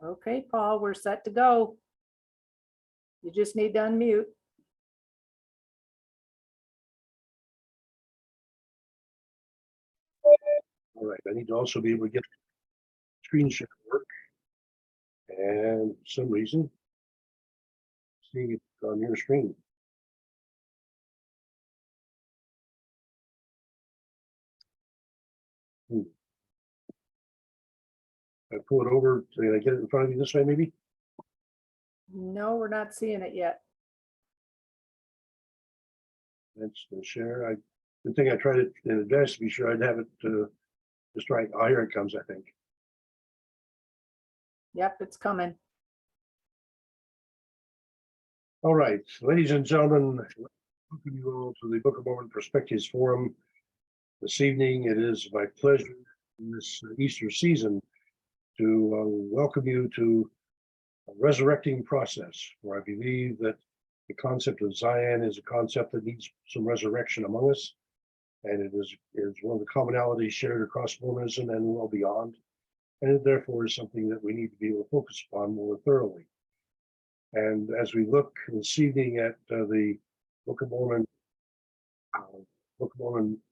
Okay, Paul, we're set to go. You just need to unmute. All right, I need to also be able to get screen share to work. And for some reason, seeing it on your screen. I pull it over, can I get it in front of you this way maybe? No, we're not seeing it yet. That's the share. Good thing I tried it in advance to be sure I'd have it just right. Oh, here it comes, I think. Yep, it's coming. All right, ladies and gentlemen, welcome you all to the Book of Mormon Perspectives Forum. This evening, it is my pleasure in this Easter season to welcome you to a resurrecting process, where I believe that the concept of Zion is a concept that needs some resurrection among us, and it is one of the commonalities shared across Mormonism and well beyond, and it therefore is something that we need to be able to focus upon more thoroughly. And as we look this evening at the Book of Mormon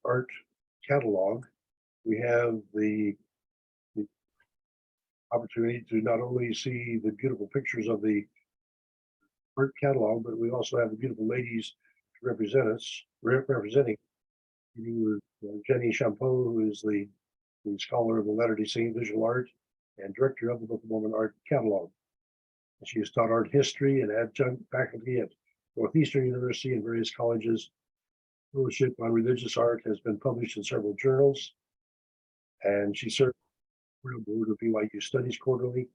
art catalog, we have the opportunity to not only see the beautiful pictures of the art catalog, but we also have the beautiful ladies to representing, with Jenny Champoux, who is the scholar of the Latter-day Saint visual art and director of the Book of Mormon art catalog. And she has taught art history and adjunct faculty at Northeastern University and various colleges. Fellowship on religious art has been published in several journals, and she served on the board of BYU Studies Quarterly.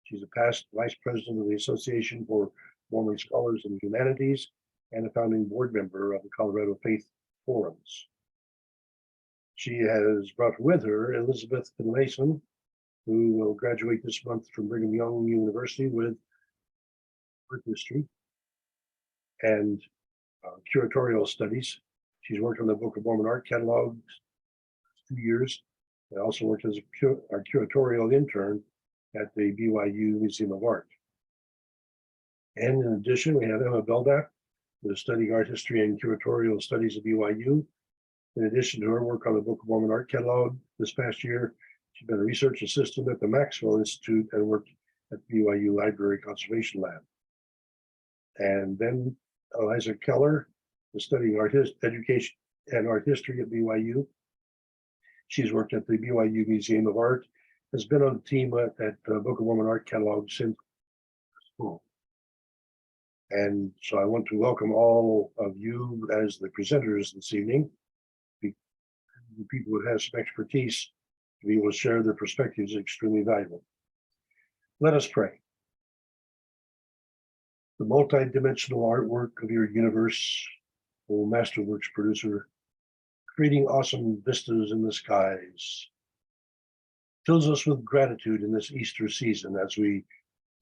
She's a past vice president of the Association for Mormon Scholars in the Humanities and a founding board member of the Colorado Faith Forums. She has brought with her Elizabeth Finlayson, who will graduate this month from Brigham Young University with art history and curatorial studies. She's worked on the Book of Mormon art catalog 2 years, and also worked as a curatorial intern at the BYU Museum of Art. And in addition, we have Emma Belnap, who is studying art history and curatorial studies at BYU. In addition to her work on the Book of Mormon art catalog this past year, she's been a research assistant at the Maxwell Institute and worked at the BYU Library Conservation Lab. And then Aliza Keller is studying education and art history at BYU. She's worked at the BYU Museum of Art, has been on the team at Book of Mormon art catalog since school. And so I want to welcome all of you as the presenters this evening, the people who have some expertise to be able to share their perspectives is extremely valuable. Let us pray. The multi-dimensional artwork of your universe, O Masterworks producer, creating awesome vistas in the skies, fills us with gratitude in this Easter season as we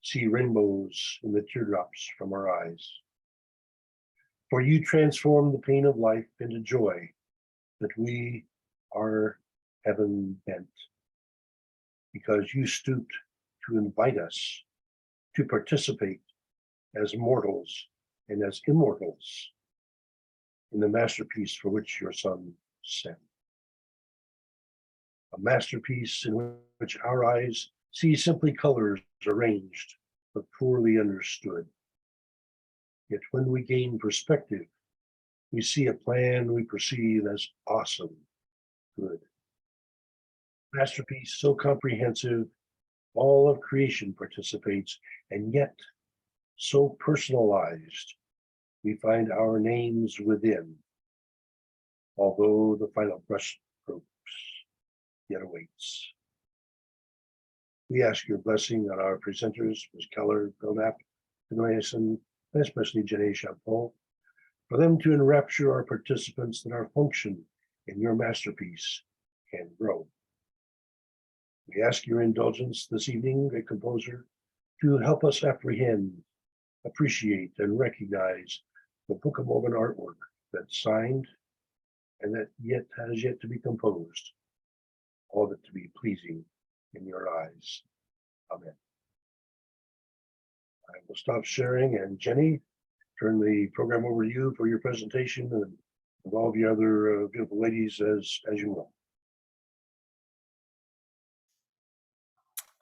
see rainbows in the teardrops from our eyes. For you transform the pain of life into joy, that we are heaven bent, because you stooped to invite us to participate as mortals and as immortals in the masterpiece for which your Son sent. A masterpiece in which our eyes see simply colors arranged, but poorly understood. Yet when we gain perspective, we see a plan we perceive as awesome good. Masterpiece so comprehensive, all of creation participates, and yet so personalized, we find our names within, although the final brush strokes yet awaits. We ask your blessing on our presenters, Ms. Keller, Belnap, Finlayson, and especially Jenny Champoux, for them to enrapture our participants that our function in your masterpiece can grow. We ask your indulgence this evening, great composer, to help us apprehend, appreciate, and recognize the Book of Mormon artwork that's signed and that has yet to be composed, all of it to be pleasing in your eyes. Amen. stop sharing, and Jenny, turn the program over to you for your presentation and of all the other beautiful ladies as you will.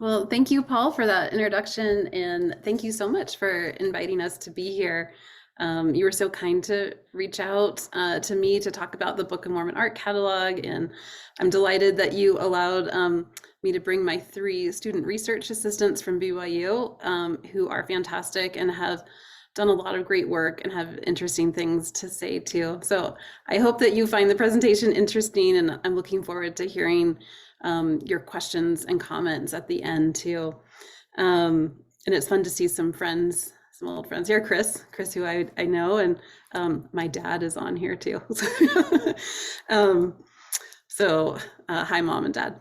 Well, thank you, Paul, for that introduction, and thank you so much for inviting us to be here. You were so kind to reach out to me to talk about the Book of Mormon art catalog, and I'm delighted that you allowed me to bring my 3 student research assistants from BYU, who are fantastic and have done a lot of great work and have interesting things to say too. So I hope that you find the presentation interesting, and I'm looking forward to hearing your questions and comments at the end too. And it's fun to see some friends, some old friends here. Chris, who I know, and my dad is on here too. So hi, Mom and Dad.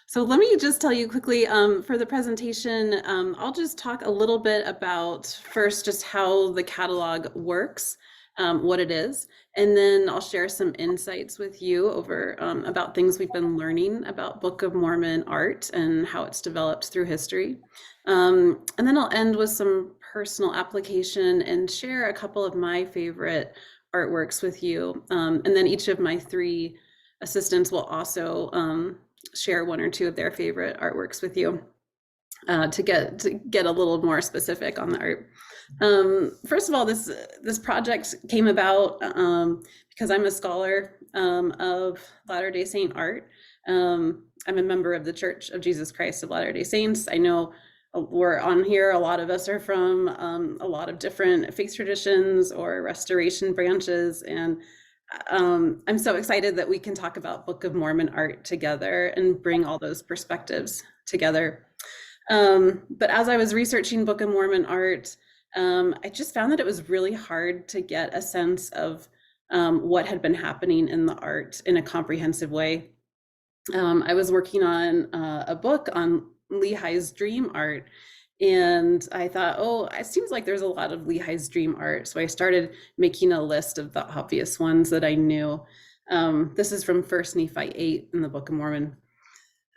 So let me just tell you quickly for the presentation, I'll just talk a little bit about first just how the catalog works, what it is, and then I'll share some insights with you over about things we've been learning about Book of Mormon art and how it's developed through history. And then I'll end with some personal application and share a couple of my favorite artworks with you. And then each of my 3 assistants will also share 1 or 2 of their favorite artworks with you to get a little more specific on the art. First of all, this project came about because I'm a scholar of Latter-day Saint art. I'm a member of the Church of Jesus Christ of Latter-day Saints. I know we're on here, a lot of us are from a lot of different faith traditions or restoration branches, and I'm so excited that we can talk about Book of Mormon art together and bring all those perspectives together. But as I was researching Book of Mormon art, I just found that it was really hard to get a sense of what had been happening in the art in a comprehensive way. I was working on a book on Lehi's dream art, and I thought, oh, it seems like there's a lot of Lehi's dream art. So I started making a list of the obvious ones that I knew. This is from 1 Nephi 8 in the Book of Mormon.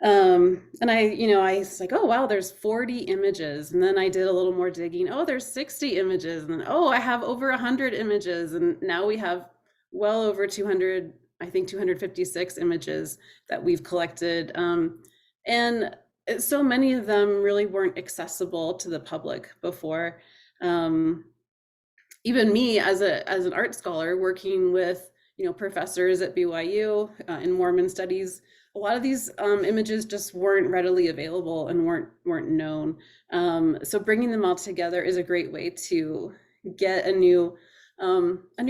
And I was like, oh, wow, there's 40 images. And then I did a little more digging. Oh, there's 60 images. And then, oh, I have over 100 images. And now we have well over 200, I think 256 images that we've collected. And so many of them really weren't accessible to the public before. Even me as an art scholar working with professors at BYU in Mormon studies, a lot of these images just weren't readily available and weren't known. So bringing them all together is a great way to get a new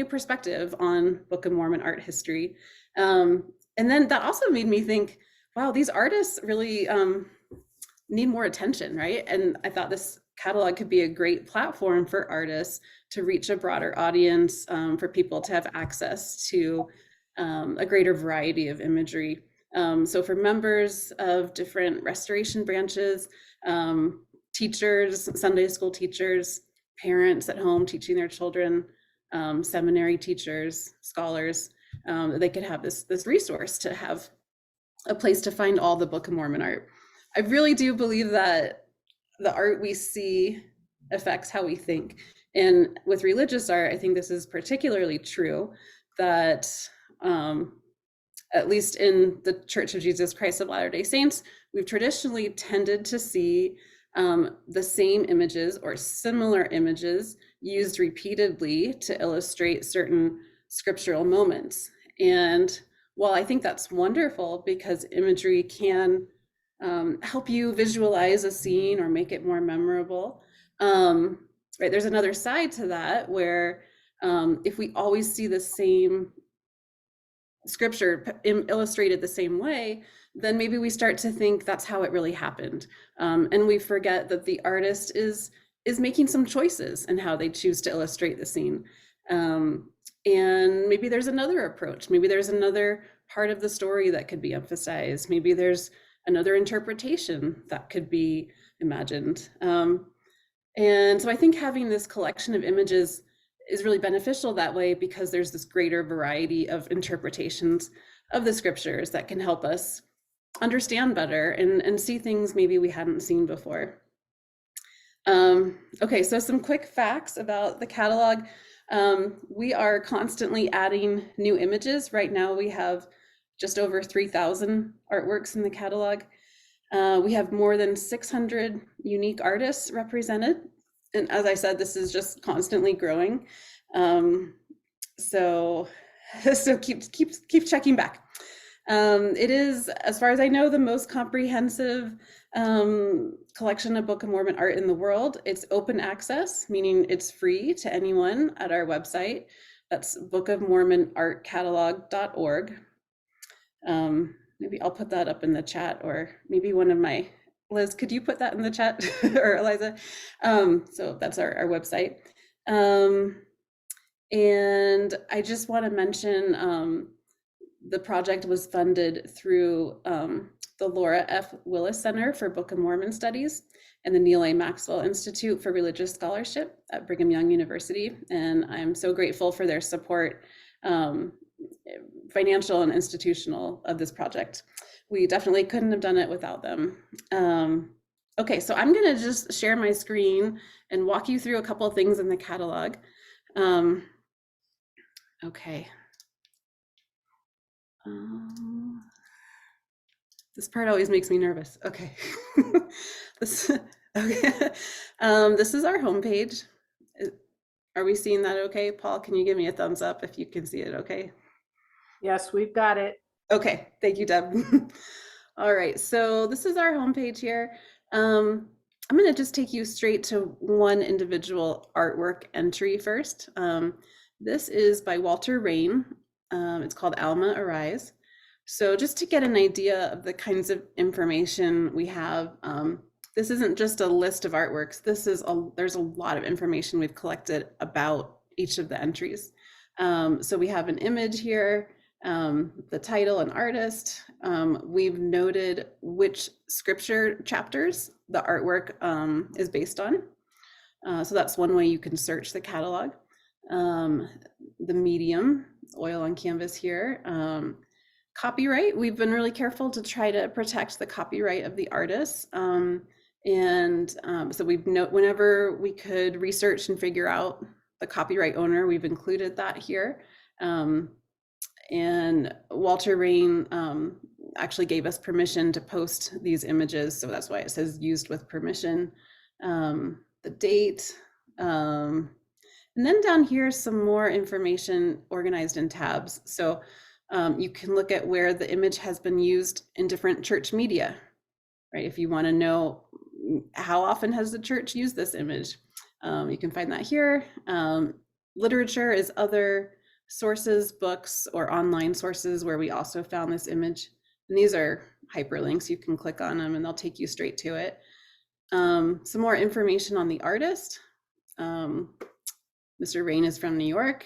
perspective on Book of Mormon art history. And then that also made me think, wow, these artists really need more attention, right? And I thought this catalog could be a great platform for artists to reach a broader audience, for people to have access to a greater variety of imagery. So for members of different restoration branches, teachers, Sunday school teachers, parents at home teaching their children, seminary teachers, scholars, they could have this resource to have a place to find all the Book of Mormon art. I really do believe that the art we see affects how we think. And with religious art, I think this is particularly true, that at least in the Church of Jesus Christ of Latter-day Saints, we've traditionally tended to see the same images or similar images used repeatedly to illustrate certain scriptural moments. And while I think that's wonderful because imagery can help you visualize a scene or make it more memorable, right, there's another side to that where if we always see the same scripture illustrated the same way, then maybe we start to think that's how it really happened. And we forget that the artist is making some choices in how they choose to illustrate the scene. And maybe there's another approach. Maybe there's another part of the story that could be emphasized. Maybe there's another interpretation that could be imagined. And so I think having this collection of images is really beneficial that way because there's this greater variety of interpretations of the scriptures that can help us understand better and see things maybe we hadn't seen before. Okay, so some quick facts about the catalog. We are constantly adding new images. Right now we have just over 3,000 artworks in the catalog. We have more than 600 unique artists represented. And as I said, this is just constantly growing. So, so keep checking back. It is, as far as I know, the most comprehensive collection of Book of Mormon art in the world. It's open access, meaning it's free to anyone at our website. That's bookofmormonartcatalog.org. Maybe I'll put that up in the chat, or maybe one of my, Liz, could you put that in the chat, or Aliza? So that's our website. And I just want to mention the project was funded through the Laura F. Willis Center for Book of Mormon Studies and the Neil A. Maxwell Institute for Religious Scholarship at Brigham Young University. And I'm so grateful for their support, financial and institutional, of this project. We definitely couldn't have done it without them. Okay, so I'm gonna just share my screen and walk you through a couple of things in the catalog. Okay. This part always makes me nervous. Okay. Okay. This is our homepage. Are we seeing that okay? Paul, can you give me a thumbs up if you can see it okay? Yes, we've got it. Okay, thank you, Deb. All right, so this is our homepage here. I'm gonna just take you straight to one individual artwork entry first. This is by Walter Rain. It's called Alma Arise. So just to get an idea of the kinds of information we have, this isn't just a list of artworks. There's a lot of information we've collected about each of the entries. So we have an image here, the title and artist. We've noted which scripture chapters the artwork is based on. So that's one way you can search the catalog. The medium, oil on canvas here. Copyright, we've been really careful to try to protect the copyright of the artists. So we've whenever we could research and figure out the copyright owner, we've included that here. And Walter Rain actually gave us permission to post these images, so that's why it says used with permission. The date, and then down here, some more information organized in tabs. So you can look at where the image has been used in different church media, right? If you want to know how often has the church used this image, you can find that here. Literature is other sources, books, or online sources where we also found this image. And these are hyperlinks. You can click on them and they'll take you straight to it. Some more information on the artist. Mr. Rain is from New York.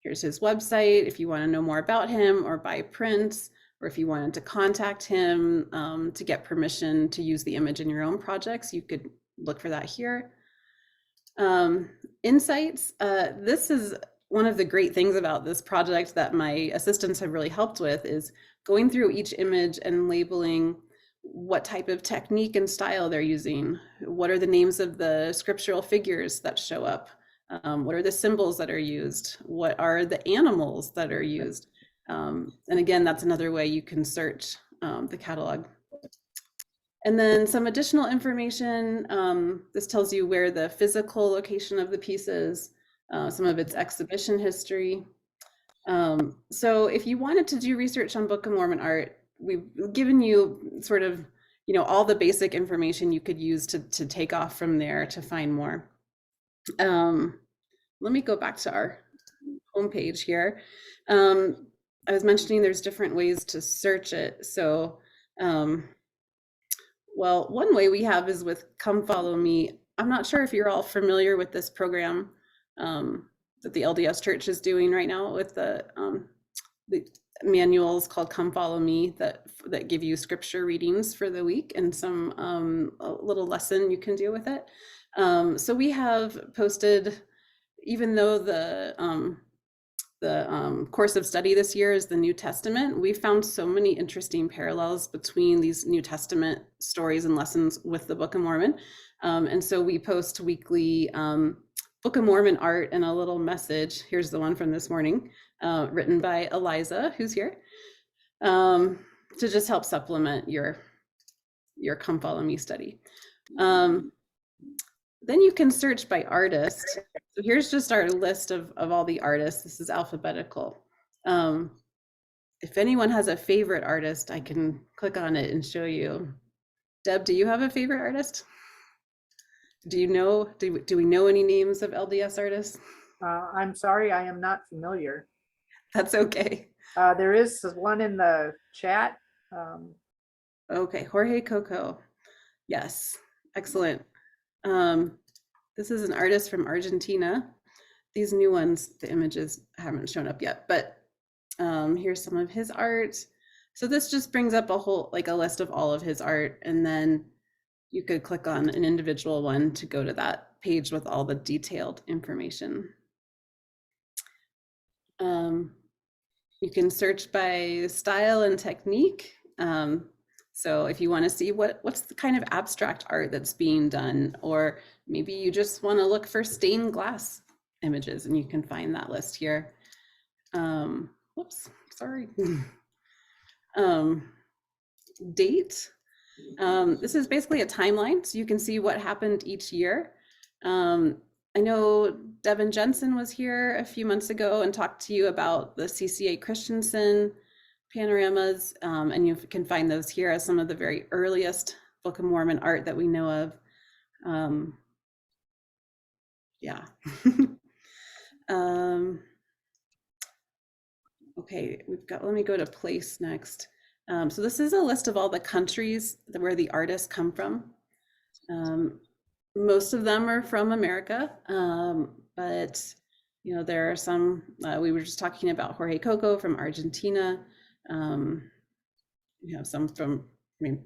Here's his website if you want to know more about him or buy prints, or if you wanted to contact him to get permission to use the image in your own projects, you could look for that here. Insights. This is one of the great things about this project that my assistants have really helped with, is going through each image and labeling what type of technique and style they're using. What are the names of the scriptural figures that show up? What are the symbols that are used? What are the animals that are used? And again, that's another way you can search the catalog. And then some additional information. This tells you where the physical location of the piece is, some of its exhibition history. So if you wanted to do research on Book of Mormon art, we've given you sort of, all the basic information you could use to take off from there to find more. Let me go back to our homepage here. I was mentioning there's different ways to search it. So, well, one way we have is with Come Follow Me. I'm not sure if you're all familiar with this program that the LDS Church is doing right now with the manuals called Come Follow Me that give you scripture readings for the week and some a little lesson you can do with it. So we have posted, even though the course of study this year is the New Testament. We found so many interesting parallels between these New Testament stories and lessons with the Book of Mormon. And so we post weekly Book of Mormon art and a little message. Here's the one from this morning, written by Aliza, who's here, to just help supplement your Come Follow Me study. Then you can search by artist. So here's just our list of all the artists. This is alphabetical. If anyone has a favorite artist, I can click on it and show you. Deb, do you have a favorite artist? Do you know, do we know any names of LDS artists? I'm sorry, I am not familiar. That's okay. There is one in the chat. Okay, Jorge Coco. Yes, excellent. This is an artist from Argentina. These new ones, the images haven't shown up yet, but here's some of his art. So this just brings up a list of all of his art, and then you could click on an individual one to go to that page with all the detailed information. You can search by style and technique. So if you want to see what's the kind of abstract art that's being done, or maybe you just want to look for stained glass images, and you can find that list here. Whoops, sorry. Date. This is basically a timeline, so you can see what happened each year. I know Devin Jensen was here a few months ago and talked to you about the CCA Christensen panoramas, and you can find those here as some of the very earliest Book of Mormon art that we know of. Yeah. Okay, let me go to place next. So this is a list of all the countries where the artists come from. Most of them are from America, but there are some, we were just talking about Jorge Coco from Argentina. We have some from,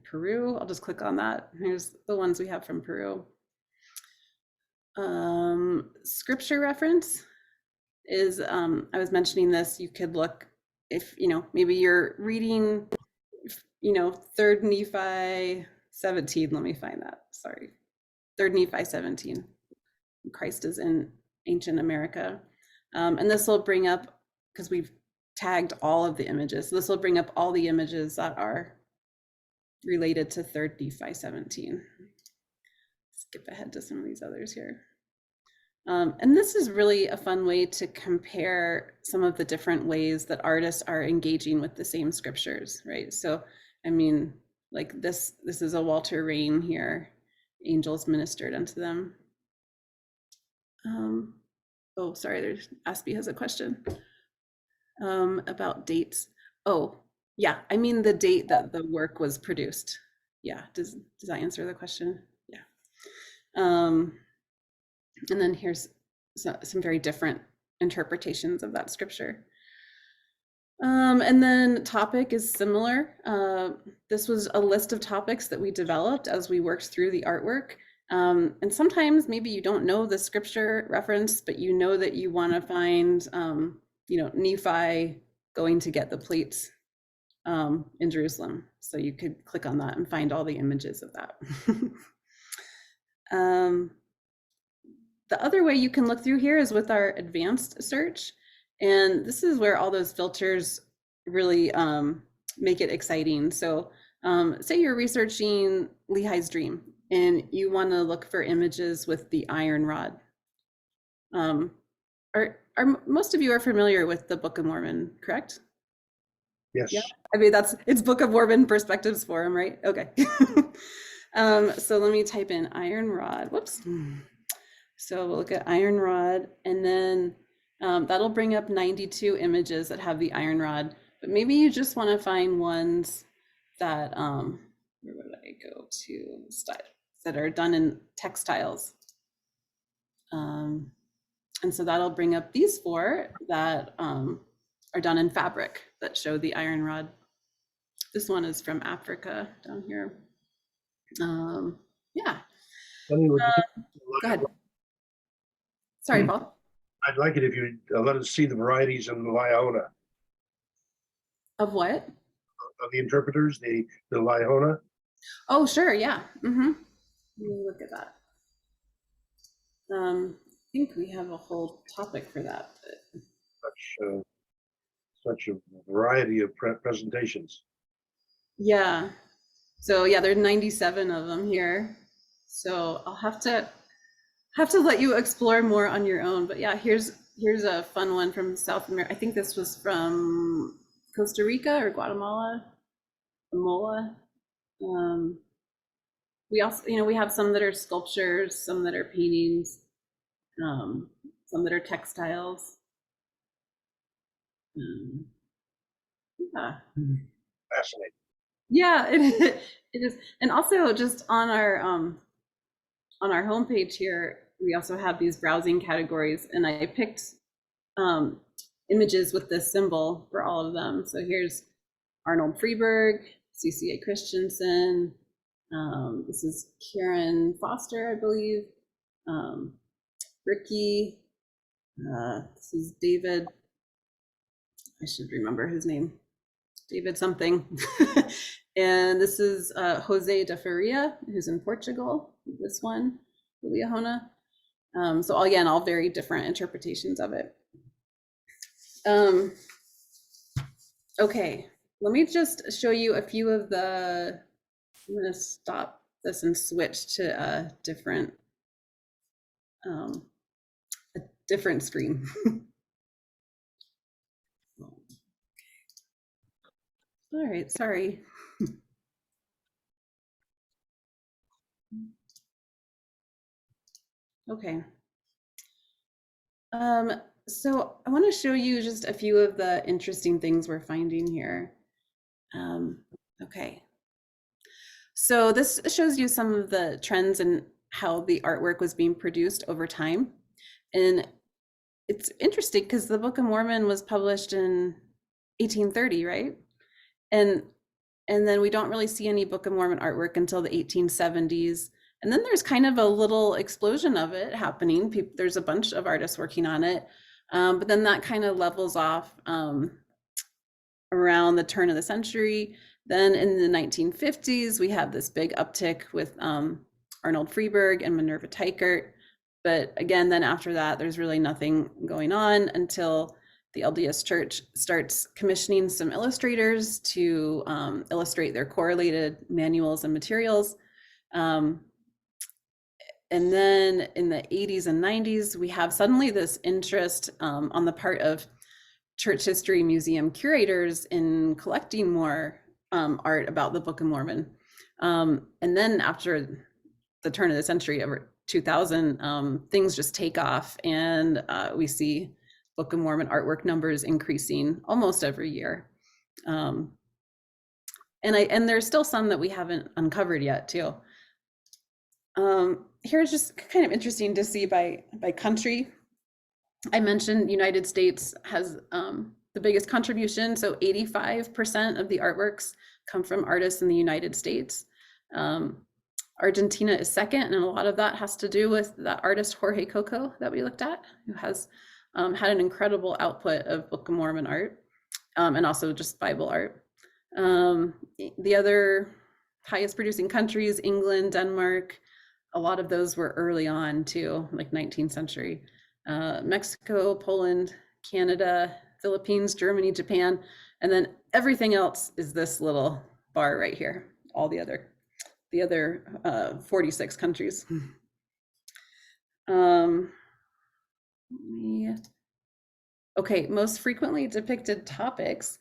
Peru. I'll just click on that. Here's the ones we have from Peru. Scripture reference is, I was mentioning this, you could look if, maybe you're reading, 3rd Nephi 17, let me find that, sorry. 3rd Nephi 17, Christ is in ancient America. And this will bring up, because we've tagged all of the images, so this will bring up all the images that are related to 3rd Nephi 17. Skip ahead to some of these others here. And this is really a fun way to compare some of the different ways that artists are engaging with the same scriptures, right? So, like this is a Walter Rain here, angels ministered unto them. Oh, sorry, Aspie has a question about dates. Oh, yeah, the date that the work was produced. Yeah, does that answer the question? Yeah. And then here's some very different interpretations of that scripture. And then topic is similar. This was a list of topics that we developed as we worked through the artwork. And sometimes maybe you don't know the scripture reference, but you know that you want to find, Nephi going to get the plates in Jerusalem. So you could click on that and find all the images of that. The other way you can look through here is with our advanced search. And this is where all those filters really make it exciting. So say you're researching Lehi's dream and you want to look for images with the iron rod. Are most of you are familiar with the Book of Mormon, correct? Yes. Yeah. It's Book of Mormon Perspectives Forum, right? Okay. So let me type in iron rod. Whoops. So we'll look at iron rod, and then that'll bring up 92 images that have the iron rod. But maybe you just want to find ones that where would I go to? Style that are done in textiles. And so that'll bring up these 4 that are done in fabric that show the iron rod. This one is from Africa down here. Yeah. Go Go ahead. Sorry, Paul. I'd like it if you let us see the varieties in the Liahona Of what? of the interpreters, the Liahona. Oh, sure, yeah. Mm-hmm. Let me look at that. I think we have a whole topic for that. But... Such a variety of presentations. Yeah. So yeah, there's 97 of them here. So I'll have to let you explore more on your own. But yeah, here's a fun one from South America. I think this was from Costa Rica or Guatemala, Mola. We also, we have some that are sculptures, some that are paintings, some that are textiles. Yeah. Fascinating. Yeah, it is. And also just on our homepage here, we also have these browsing categories, and I picked images with this symbol for all of them. So here's Arnold Freeberg, CCA Christensen. This is Karen Foster, I believe. Ricky. This is David. I should remember his name. David something. And this is Jose de Faria, who's in Portugal. This one, Liahona. So again, all very different interpretations of it. Okay, let me just show you a few of the, I'm gonna stop this and switch to a different screen. All right, sorry. Okay. So I want to show you just a few of the interesting things we're finding here. Okay. So this shows you some of the trends and how the artwork was being produced over time. And it's interesting because the Book of Mormon was published in 1830, right? And then we don't really see any Book of Mormon artwork until the 1870s. And then there's kind of a little explosion of it happening. There's a bunch of artists working on it. But then that kind of levels off around the turn of the century. Then in the 1950s, we have this big uptick with Arnold Freeberg and Minerva Teichert. But again, then after that, there's really nothing going on until the LDS Church starts commissioning some illustrators to illustrate their correlated manuals and materials. And then in the 80s and 90s, we have suddenly this interest on the part of church history museum curators in collecting more art about the Book of Mormon. And then after the turn of the century, over 2000, things just take off, and we see Book of Mormon artwork numbers increasing almost every year. And there's still some that we haven't uncovered yet too. Here's just kind of interesting to see by country. I mentioned United States has the biggest contribution, so 85% of the artworks come from artists in the United States. Argentina is second, and a lot of that has to do with that artist Jorge Coco that we looked at, who has had an incredible output of Book of Mormon art, and also just Bible art. The other highest producing countries, England, Denmark, a lot of those were early on too, like 19th century. Mexico, Poland, Canada, Philippines, Germany, Japan, and then everything else is this little bar right here, all the other 46 countries. Okay, most frequently depicted topics.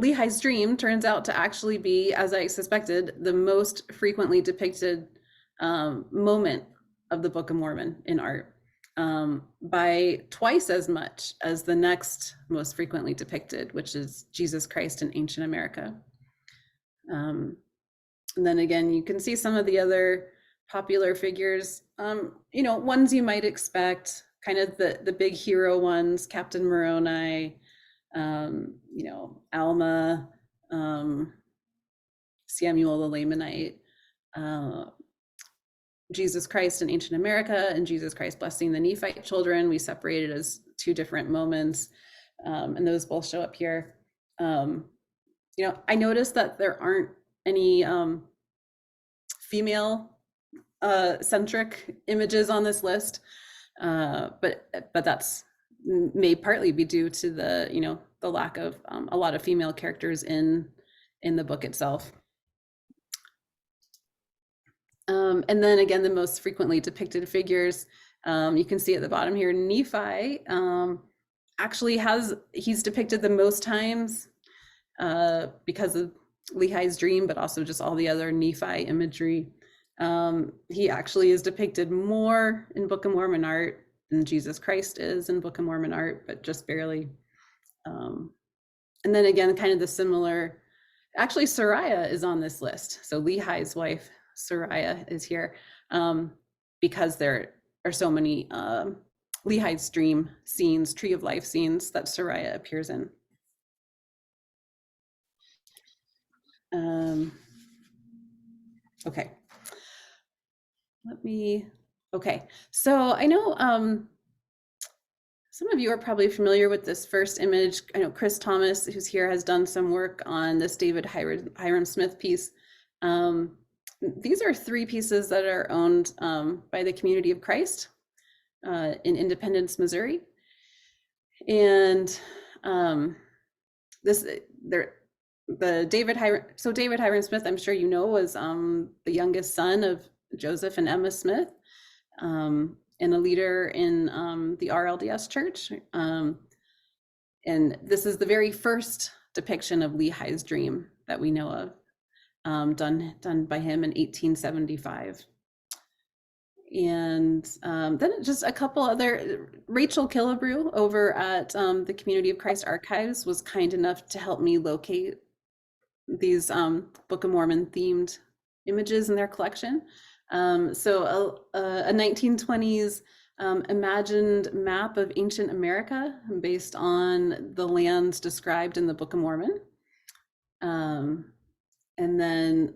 Lehi's dream turns out to actually be, as I suspected, the most frequently depicted moment of the Book of Mormon in art, by twice as much as the next most frequently depicted, which is Jesus Christ in ancient America. And then again, you can see some of the other popular figures, ones you might expect, kind of the big hero ones, Captain Moroni, Alma, Samuel the Lamanite, Jesus Christ in ancient America and Jesus Christ blessing the Nephite children. We separated as two different moments, and those both show up here. I noticed that there aren't any female centric images on this list, but that's may partly be due to the lack of a lot of female characters in the book itself. And then again, the most frequently depicted figures, you can see at the bottom here, Nephi actually he's depicted the most times because of Lehi's dream, but also just all the other Nephi imagery. He actually is depicted more in Book of Mormon art than Jesus Christ is in Book of Mormon art, but just barely. And then again, kind of the similar, actually Sariah is on this list. So Lehi's wife, Sariah, is here because there are so many Lehi's dream scenes, Tree of Life scenes that Sariah appears in. Okay. Okay. So I know some of you are probably familiar with this first image. I know Chris Thomas, who's here, has done some work on this David Hiram Smith piece. These are 3 pieces that are owned by the Community of Christ in Independence, Missouri. And David Hiram Smith, I'm sure you know, was the youngest son of Joseph and Emma Smith, and a leader in the RLDS church. And this is the very first depiction of Lehi's dream that we know of, done by him in 1875. And then just a couple other, Rachel Killebrew over at the Community of Christ Archives was kind enough to help me locate these Book of Mormon themed images in their collection. So a 1920s imagined map of ancient America based on the lands described in the Book of Mormon. And then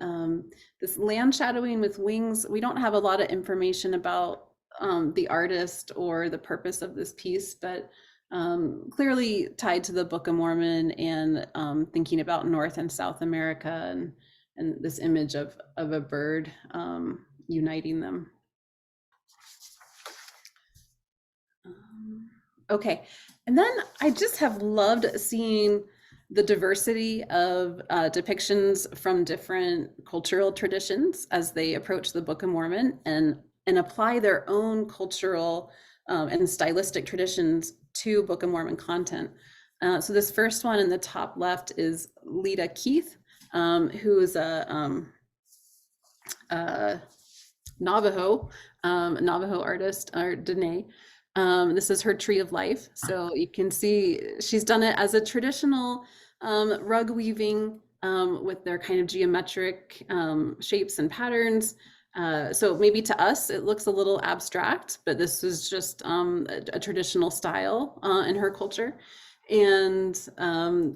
this land shadowing with wings, we don't have a lot of information about the artist or the purpose of this piece, but clearly tied to the Book of Mormon and thinking about North and South America and this image of a bird uniting them. Okay, and then I just have loved seeing the diversity of depictions from different cultural traditions as they approach the Book of Mormon and apply their own cultural and stylistic traditions to Book of Mormon content. So this first one in the top left is Lita Keith, who is a Navajo artist, or Dene. This is her Tree of Life. So you can see she's done it as a traditional rug weaving with their kind of geometric shapes and patterns. So maybe to us, it looks a little abstract, but this is just a traditional style in her culture. And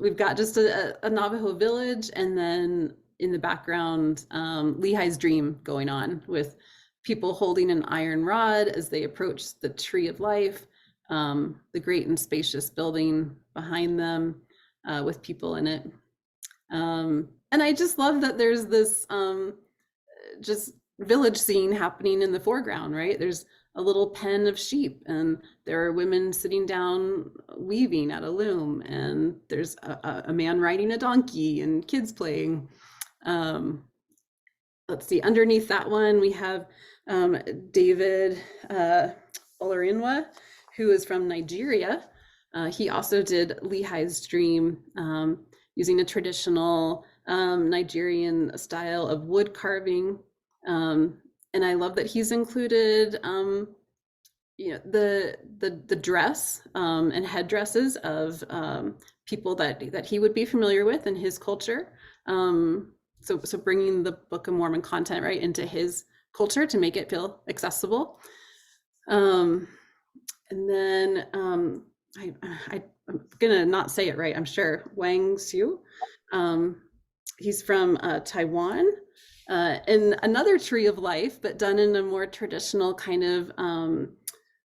we've got just a Navajo village, and then in the background, Lehi's dream going on with people holding an iron rod as they approach the Tree of Life, the great and spacious building behind them with people in it. And I just love that there's this just village scene happening in the foreground, right? There's a little pen of sheep, and there are women sitting down weaving at a loom, and there's a man riding a donkey and kids playing. Let's see, underneath that one, we have David Olarinwa, who is from Nigeria. He also did Lehi's dream using a traditional Nigerian style of wood carving. And I love that he's included the dress and headdresses of people that he would be familiar with in his culture. So bringing the Book of Mormon content right into his culture to make it feel accessible. And then I'm gonna not say it right, I'm sure. Wang Xiu. He's from Taiwan. And another tree of life, but done in a more traditional kind of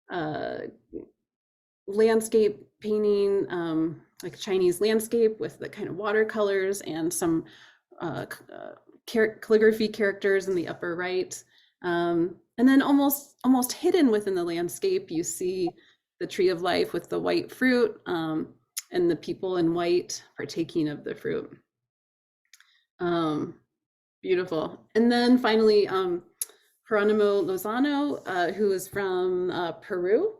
uh, landscape painting, like Chinese landscape with the kind of watercolors and some calligraphy characters in the upper right. And then almost hidden within the landscape, you see the tree of life with the white fruit and the people in white partaking of the fruit. Beautiful. And then finally, Geronimo Lozano, who is from Peru.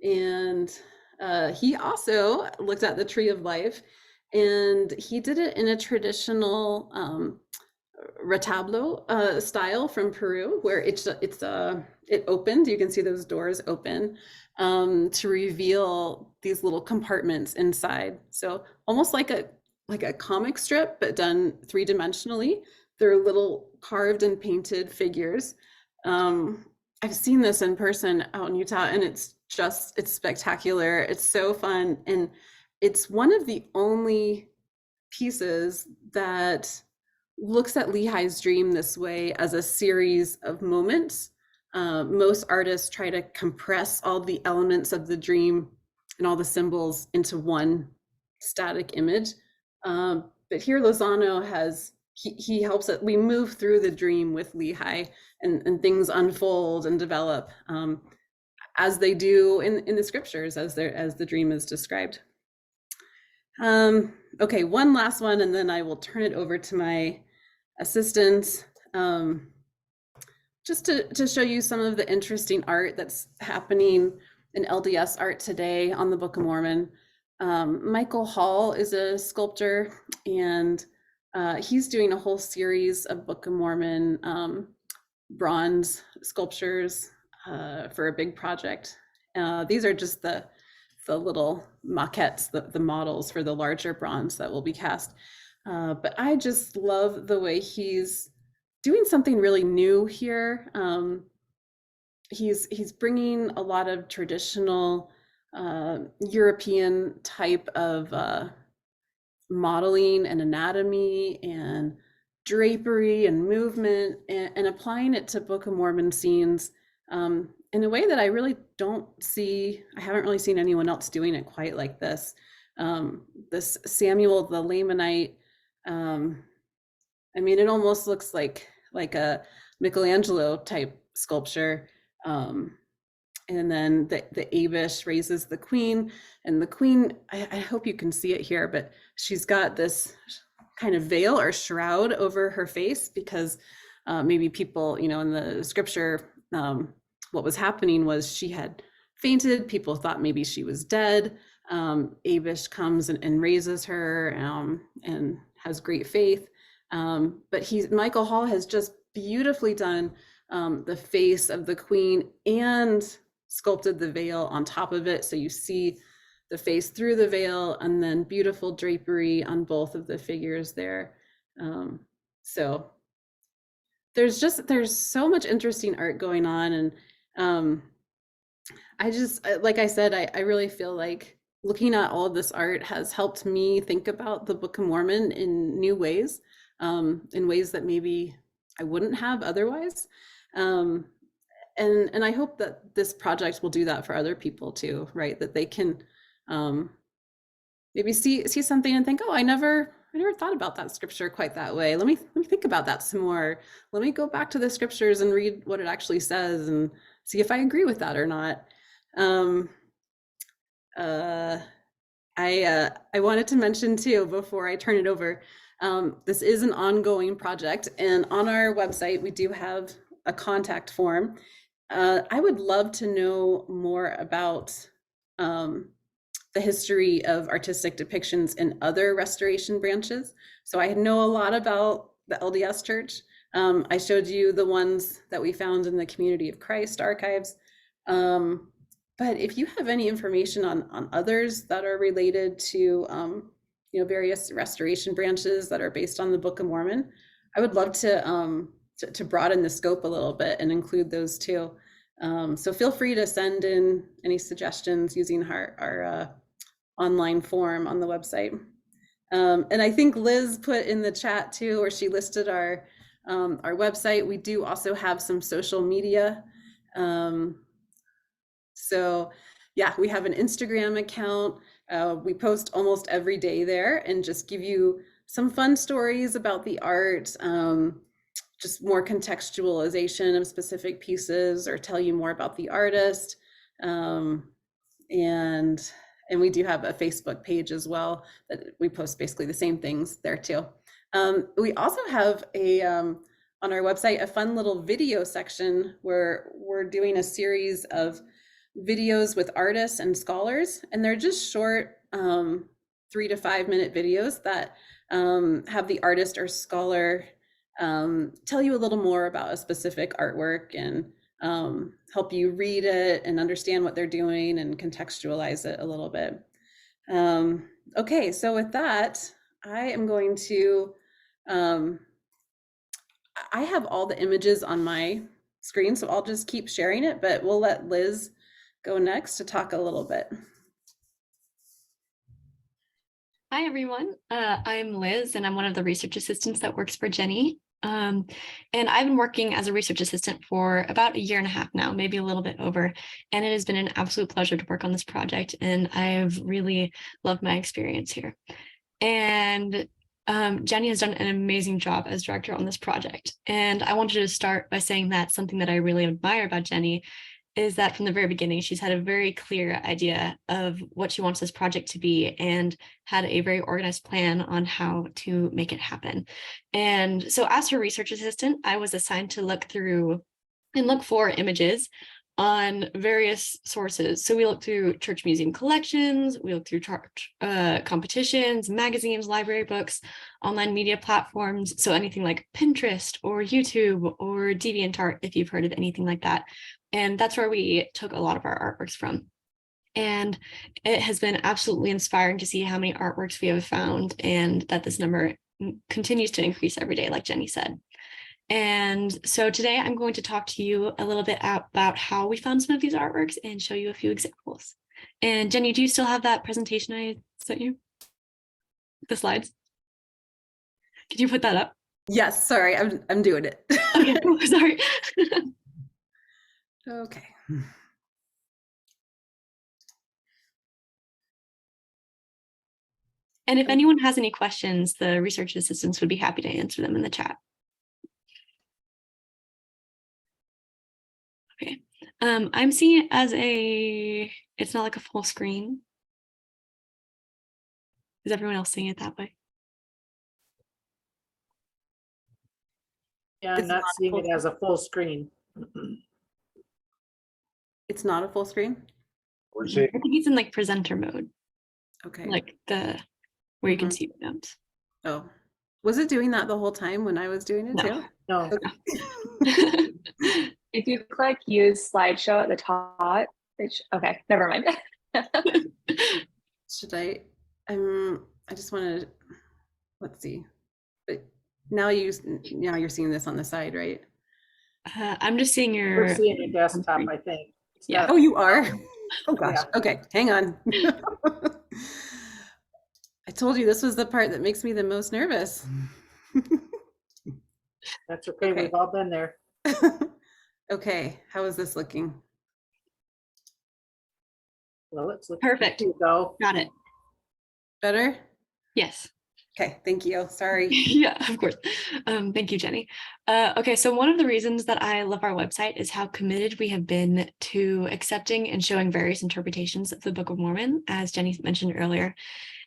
And he also looked at the tree of life, and he did it in a traditional retablo style from Peru, where it opened. You can see those doors open to reveal these little compartments inside. So almost like a comic strip, but done three-dimensionally. They're little carved and painted figures. I've seen this in person out in Utah, and it's spectacular. It's so fun. And it's one of the only pieces that looks at Lehi's dream this way as a series of moments. Most artists try to compress all the elements of the dream and all the symbols into one static image. But here Lozano he helps it. We move through the dream with Lehi, and things unfold and develop as they do in the scriptures, as the dream is described. Okay, one last one, and then I will turn it over to my assistant, just to show you some of the interesting art that's happening in LDS art today on the Book of Mormon. Michael Hall is a sculptor, and he's doing a whole series of Book of Mormon bronze sculptures for a big project. These are just the little maquettes, the models for the larger bronze that will be cast. But I just love the way he's doing something really new here. He's bringing a lot of traditional European type of modeling and anatomy and drapery and movement, and applying it to Book of Mormon scenes in a way that I really I haven't really seen anyone else doing it quite like this. This Samuel the Lamanite, I mean, it almost looks like a Michelangelo type sculpture. And then the Abish raises the queen, and the queen, I hope you can see it here, but she's got this kind of veil or shroud over her face, because maybe people, in the scripture, what was happening was she had fainted. People thought maybe she was dead. Abish comes and raises her and has great faith. But Michael Hall has just beautifully done the face of the queen and sculpted the veil on top of it. So you see the face through the veil, and then beautiful drapery on both of the figures there. So there's so much interesting art going on. And I just, like I said, I really feel like looking at all of this art has helped me think about the Book of Mormon in new ways, in ways that maybe I wouldn't have otherwise. And I hope that this project will do that for other people too, right? That they can maybe see something and think, oh, I never thought about that scripture quite that way. Let me think about that some more. Let me go back to the scriptures and read what it actually says and see if I agree with that or not. I wanted to mention too, before I turn it over, this is an ongoing project, and on our website we do have a contact form. I would love to know more about the history of artistic depictions in other restoration branches. So I know a lot about the LDS Church. I showed you the ones that we found in the Community of Christ archives. But if you have any information on others that are related to various restoration branches that are based on the Book of Mormon, I would love to broaden the scope a little bit and include those too. So feel free to send in any suggestions using our online form on the website. And I think Liz put in the chat too, where she listed our our website. We do also have some social media. So yeah, we have an Instagram account. We post almost every day there and just give you some fun stories about the art, just more contextualization of specific pieces, or tell you more about the artist. And we do have a Facebook page as well that we post basically the same things there too. We also have on our website a fun little video section where we're doing a series of videos with artists and scholars, and they're just short 3 to 5 minute videos that have the artist or scholar tell you a little more about a specific artwork and help you read it and understand what they're doing and contextualize it a little bit. Okay, so with that, I am going to, I have all the images on my screen, so I'll just keep sharing it, but we'll let Liz go next to talk a little bit. Hi, everyone. I'm Liz, and I'm one of the research assistants that works for Jenny. And I've been working as a research assistant for about 1.5 years now, maybe a little bit over. And it has been an absolute pleasure to work on this project, and I've really loved my experience here. And Jenny has done an amazing job as director on this project. And I wanted to start by saying that something that I really admire about Jenny is that from the very beginning, she's had a very clear idea of what she wants this project to be and had a very organized plan on how to make it happen. And so as her research assistant, I was assigned to look through and look for images on various sources. So we looked through church museum collections, we looked through church competitions, magazines, library books, online media platforms. So anything like Pinterest or YouTube or DeviantArt, if you've heard of anything like that. And that's where we took a lot of our artworks from. And it has been absolutely inspiring to see how many artworks we have found and that this number continues to increase every day, like Jenny said. And so today I'm going to talk to you a little bit about how we found some of these artworks and show you a few examples. And Jenny, do you still have that presentation I sent you? The slides? Could you put that up? Yes, sorry, I'm doing it. Okay, sorry. Okay. And if anyone has any questions, the research assistants would be happy to answer them in the chat. Okay, I'm seeing it as it's not like a full screen. Is everyone else seeing it that way? Yeah, I'm not seeing it as a full screen. It's not a full screen? We're I seeing, think it's in like presenter mode, Okay. like where you can Mhm. see the notes. Oh, was it doing that the whole time when I was doing it No. too? No, If you click use slideshow at the top, okay, never mind. Should I? I just want to. Let's see. But now you're seeing this on the side, right? I'm just seeing your. we're seeing your desktop, I think. It's Yeah. got- Oh, you are. Oh gosh. Yeah. Okay, hang on. I told you this was the part that makes me the most nervous. That's okay, Okay. we've all been there. Okay, how is this looking? Well, it's looking Perfect. good, though. Got it. Better? Yes. Okay, thank you. Sorry. Yeah, of course. Thank you, Jenny. Okay, so one of the reasons that I love our website is how committed we have been to accepting and showing various interpretations of the Book of Mormon, as Jenny mentioned earlier,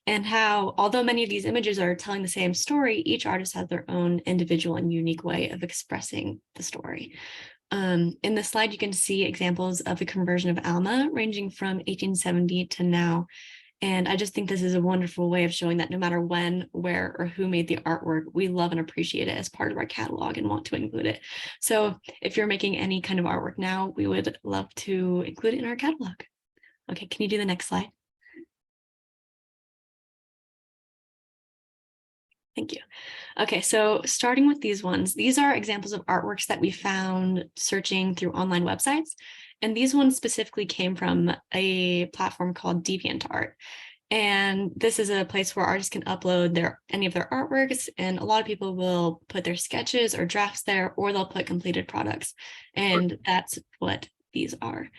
and how, although many of these images are telling the same story, each artist has their own individual and unique way of expressing the story. In this slide, you can see examples of the conversion of Alma ranging from 1870 to now. And I just think this is a wonderful way of showing that no matter when, where, or who made the artwork, we love and appreciate it as part of our catalog and want to include it. So if you're making any kind of artwork now, we would love to include it in our catalog. Okay, can you do the next slide? Thank you. Okay, so starting with these ones, these are examples of artworks that we found searching through online websites. And these ones specifically came from a platform called DeviantArt. And this is a place where artists can upload any of their artworks, and a lot of people will put their sketches or drafts there, or they'll put completed products. And that's what these are.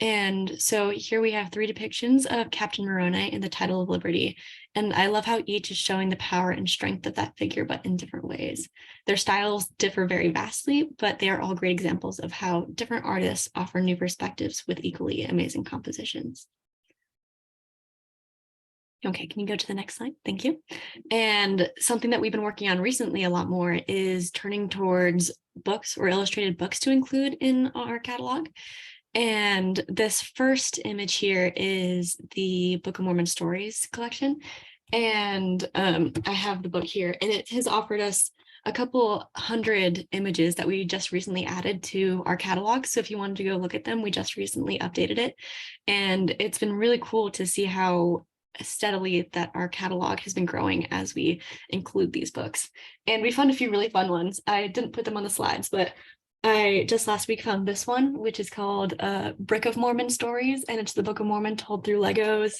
And so here we have 3 depictions of Captain Moroni in the Title of Liberty. And I love how each is showing the power and strength of that figure, but in different ways. Their styles differ very vastly, but they are all great examples of how different artists offer new perspectives with equally amazing compositions. Okay, can you go to the next slide? Thank you. And something that we've been working on recently a lot more is turning towards books or illustrated books to include in our catalog. And this first image here is the Book of Mormon Stories collection. And I have the book here, and it has offered us a couple hundred images that we just recently added to our catalog. So if you wanted to go look at them, we just recently updated it. And it's been really cool to see how steadily that our catalog has been growing as we include these books. And we found a few really fun ones. I didn't put them on the slides, but I just last week found this one, which is called Brick of Mormon Stories, and it's the Book of Mormon told through Legos.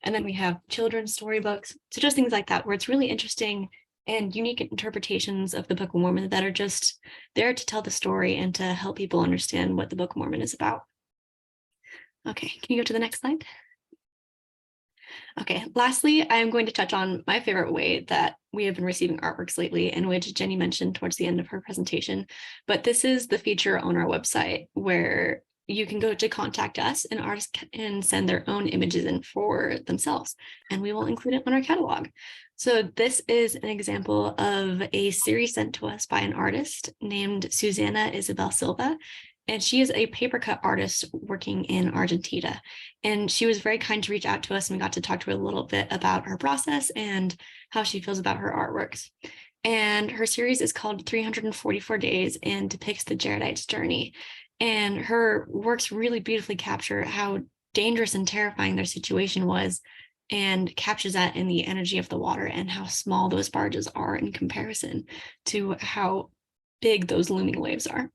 And then we have children's storybooks. So just things like that, where it's really interesting and unique interpretations of the Book of Mormon that are just there to tell the story and to help people understand what the Book of Mormon is about. Okay, can you go to the next slide? Okay, lastly, I'm going to touch on my favorite way that we have been receiving artworks lately, and which Jenny mentioned towards the end of her presentation. But this is the feature on our website where you can go to contact us, and artists can send their own images in for themselves, and we will include it on our catalog. So this is an example of a series sent to us by an artist named Susana Isabel Silva. And she is a paper cut artist working in Argentina. And she was very kind to reach out to us, and we got to talk to her a little bit about her process and how she feels about her artworks. And her series is called 344 Days and depicts the Jaredites' journey. And her works really beautifully capture how dangerous and terrifying their situation was, and captures that in the energy of the water and how small those barges are in comparison to how big those looming waves are.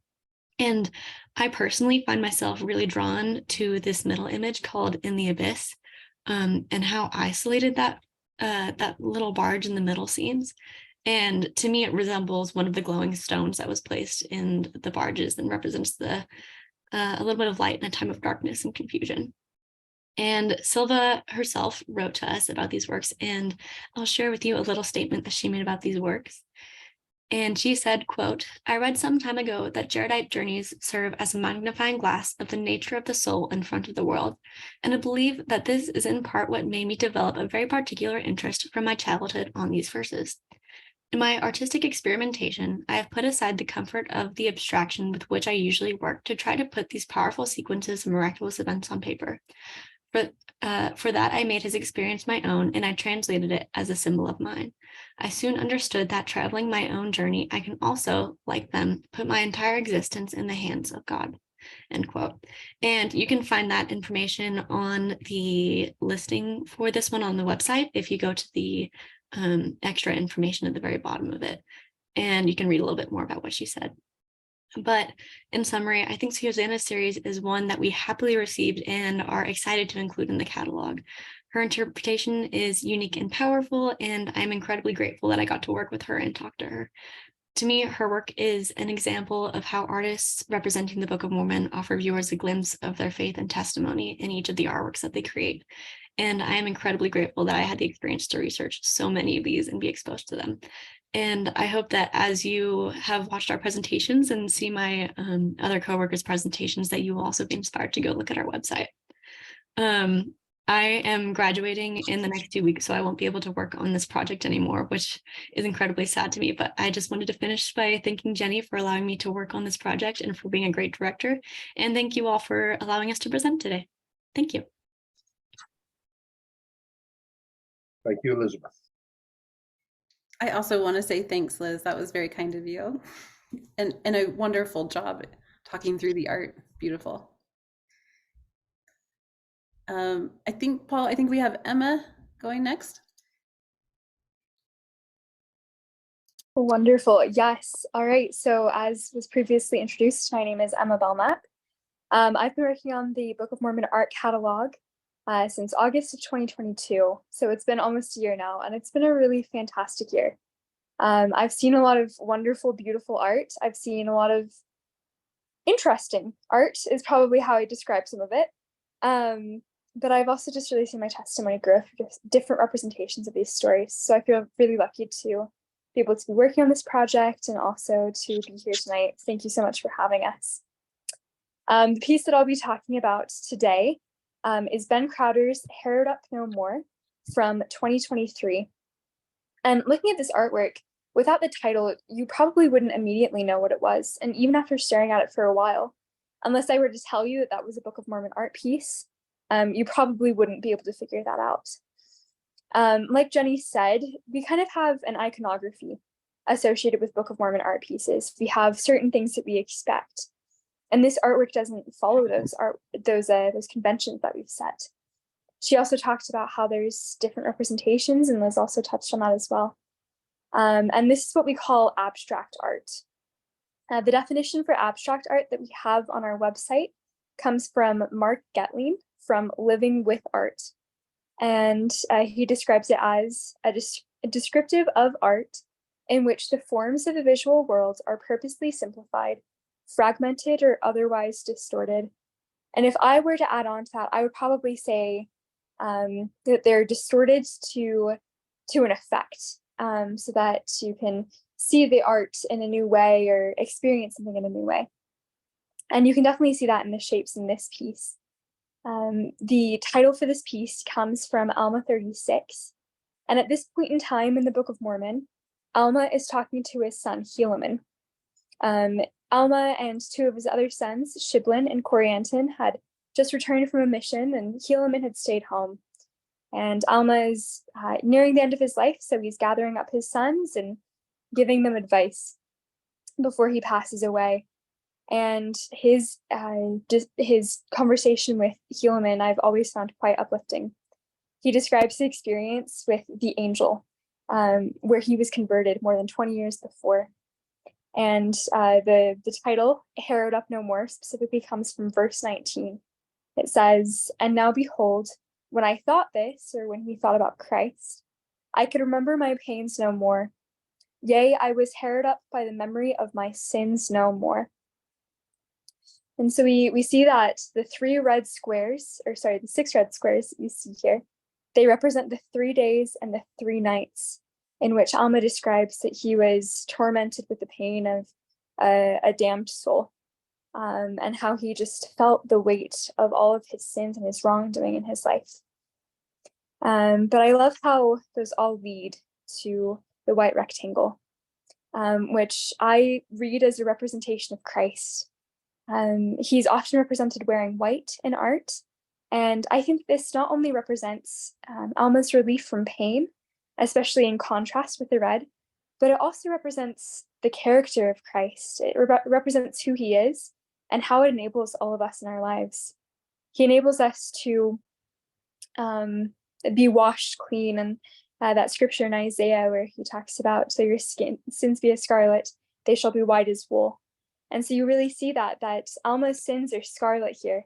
And I personally find myself really drawn to this middle image called In the Abyss, and how isolated that little barge in the middle seems. And to me, it resembles one of the glowing stones that was placed in the barges and represents a little bit of light in a time of darkness and confusion. And Silva herself wrote to us about these works, and I'll share with you a little statement that she made about these works. And she said, quote, "I read some time ago that Jaredite journeys serve as a magnifying glass of the nature of the soul in front of the world, and I believe that this is in part what made me develop a very particular interest from my childhood on these verses. In my artistic experimentation, I have put aside the comfort of the abstraction with which I usually work to try to put these powerful sequences of miraculous events on paper. For that, I made his experience my own, and I translated it as a symbol of mine. I soon understood that traveling my own journey, I can also, like them, put my entire existence in the hands of God." End quote. And you can find that information on the listing for this one on the website if you go to the extra information at the very bottom of it. And you can read a little bit more about what she said. But in summary, I think Susana's series is one that we happily received and are excited to include in the catalog. Her interpretation is unique and powerful, and I'm incredibly grateful that I got to work with her and talk to her. To me, her work is an example of how artists representing the Book of Mormon offer viewers a glimpse of their faith and testimony in each of the artworks that they create. And I am incredibly grateful that I had the experience to research so many of these and be exposed to them. And I hope that as you have watched our presentations and see my other coworkers' presentations, that you will also be inspired to go look at our website. I am graduating in the next 2 weeks, so I won't be able to work on this project anymore, which is incredibly sad to me. But I just wanted to finish by thanking Jenny for allowing me to work on this project and for being a great director. And thank you all for allowing us to present today. Thank you. Thank you, Elizabeth. I also want to say thanks, Liz. That was very kind of you. And a wonderful job talking through the art. Beautiful. I think, Paul, I think we have Emma going next. Wonderful. Yes. All right. So as was previously introduced, my name is Emma Belnap. I've been working on the Book of Mormon art catalog since August of 2022. So it's been almost a year now, and it's been a really fantastic year. I've seen a lot of wonderful, beautiful art. I've seen a lot of interesting art is probably how I describe some of it. But I've also just really seen my testimony grow through different representations of these stories. So I feel really lucky to be able to be working on this project and also to be here tonight. Thank you so much for having us. The piece that I'll be talking about today is Ben Crowder's Herod Up No More from 2023. And looking at this artwork, without the title, you probably wouldn't immediately know what it was. And even after staring at it for a while, unless I were to tell you that that was a Book of Mormon art piece, you probably wouldn't be able to figure that out. Like Jenny said, we kind of have an iconography associated with Book of Mormon art pieces. We have certain things that we expect. And this artwork doesn't follow those conventions that we've set. She also talked about how there's different representations, and Liz also touched on that as well. And this is what we call abstract art. The definition for abstract art that we have on our website comes from Mark Getling from Living with Art. And he describes it as a descriptive of art in which the forms of the visual world are purposely simplified, fragmented, or otherwise distorted. And if I were to add on to that, I would probably say that they're distorted to an effect, so that you can see the art in a new way or experience something in a new way. And you can definitely see that in the shapes in this piece. The title for this piece comes from Alma 36. And at this point in time in the Book of Mormon, Alma is talking to his son, Helaman. Alma and two of his other sons, Shiblin and Corianton, had just returned from a mission, and Helaman had stayed home. And Alma is nearing the end of his life, so he's gathering up his sons and giving them advice before he passes away. And his conversation with Helaman I've always found quite uplifting. He describes the experience with the angel, where he was converted more than 20 years before. And the title, Herod Up No More, specifically comes from verse 19. It says, "And now behold, when I thought this," or when he thought about Christ, "I could remember my pains no more. Yea, I was harrowed up by the memory of my sins no more." And so we see that the 6 red squares that you see here, they represent the 3 days and the 3 nights in which Alma describes that he was tormented with the pain of a damned soul, and how he just felt the weight of all of his sins and his wrongdoing in his life. But I love how those all lead to the white rectangle, which I read as a representation of Christ. He's often represented wearing white in art, and I think this not only represents Alma's relief from pain, especially in contrast with the red, but it also represents the character of Christ. It represents who he is and how it enables all of us in our lives. He enables us to be washed clean, and that scripture in Isaiah where he talks about, "So your sins be as scarlet, they shall be white as wool." And so you really see that Alma's sins are scarlet here,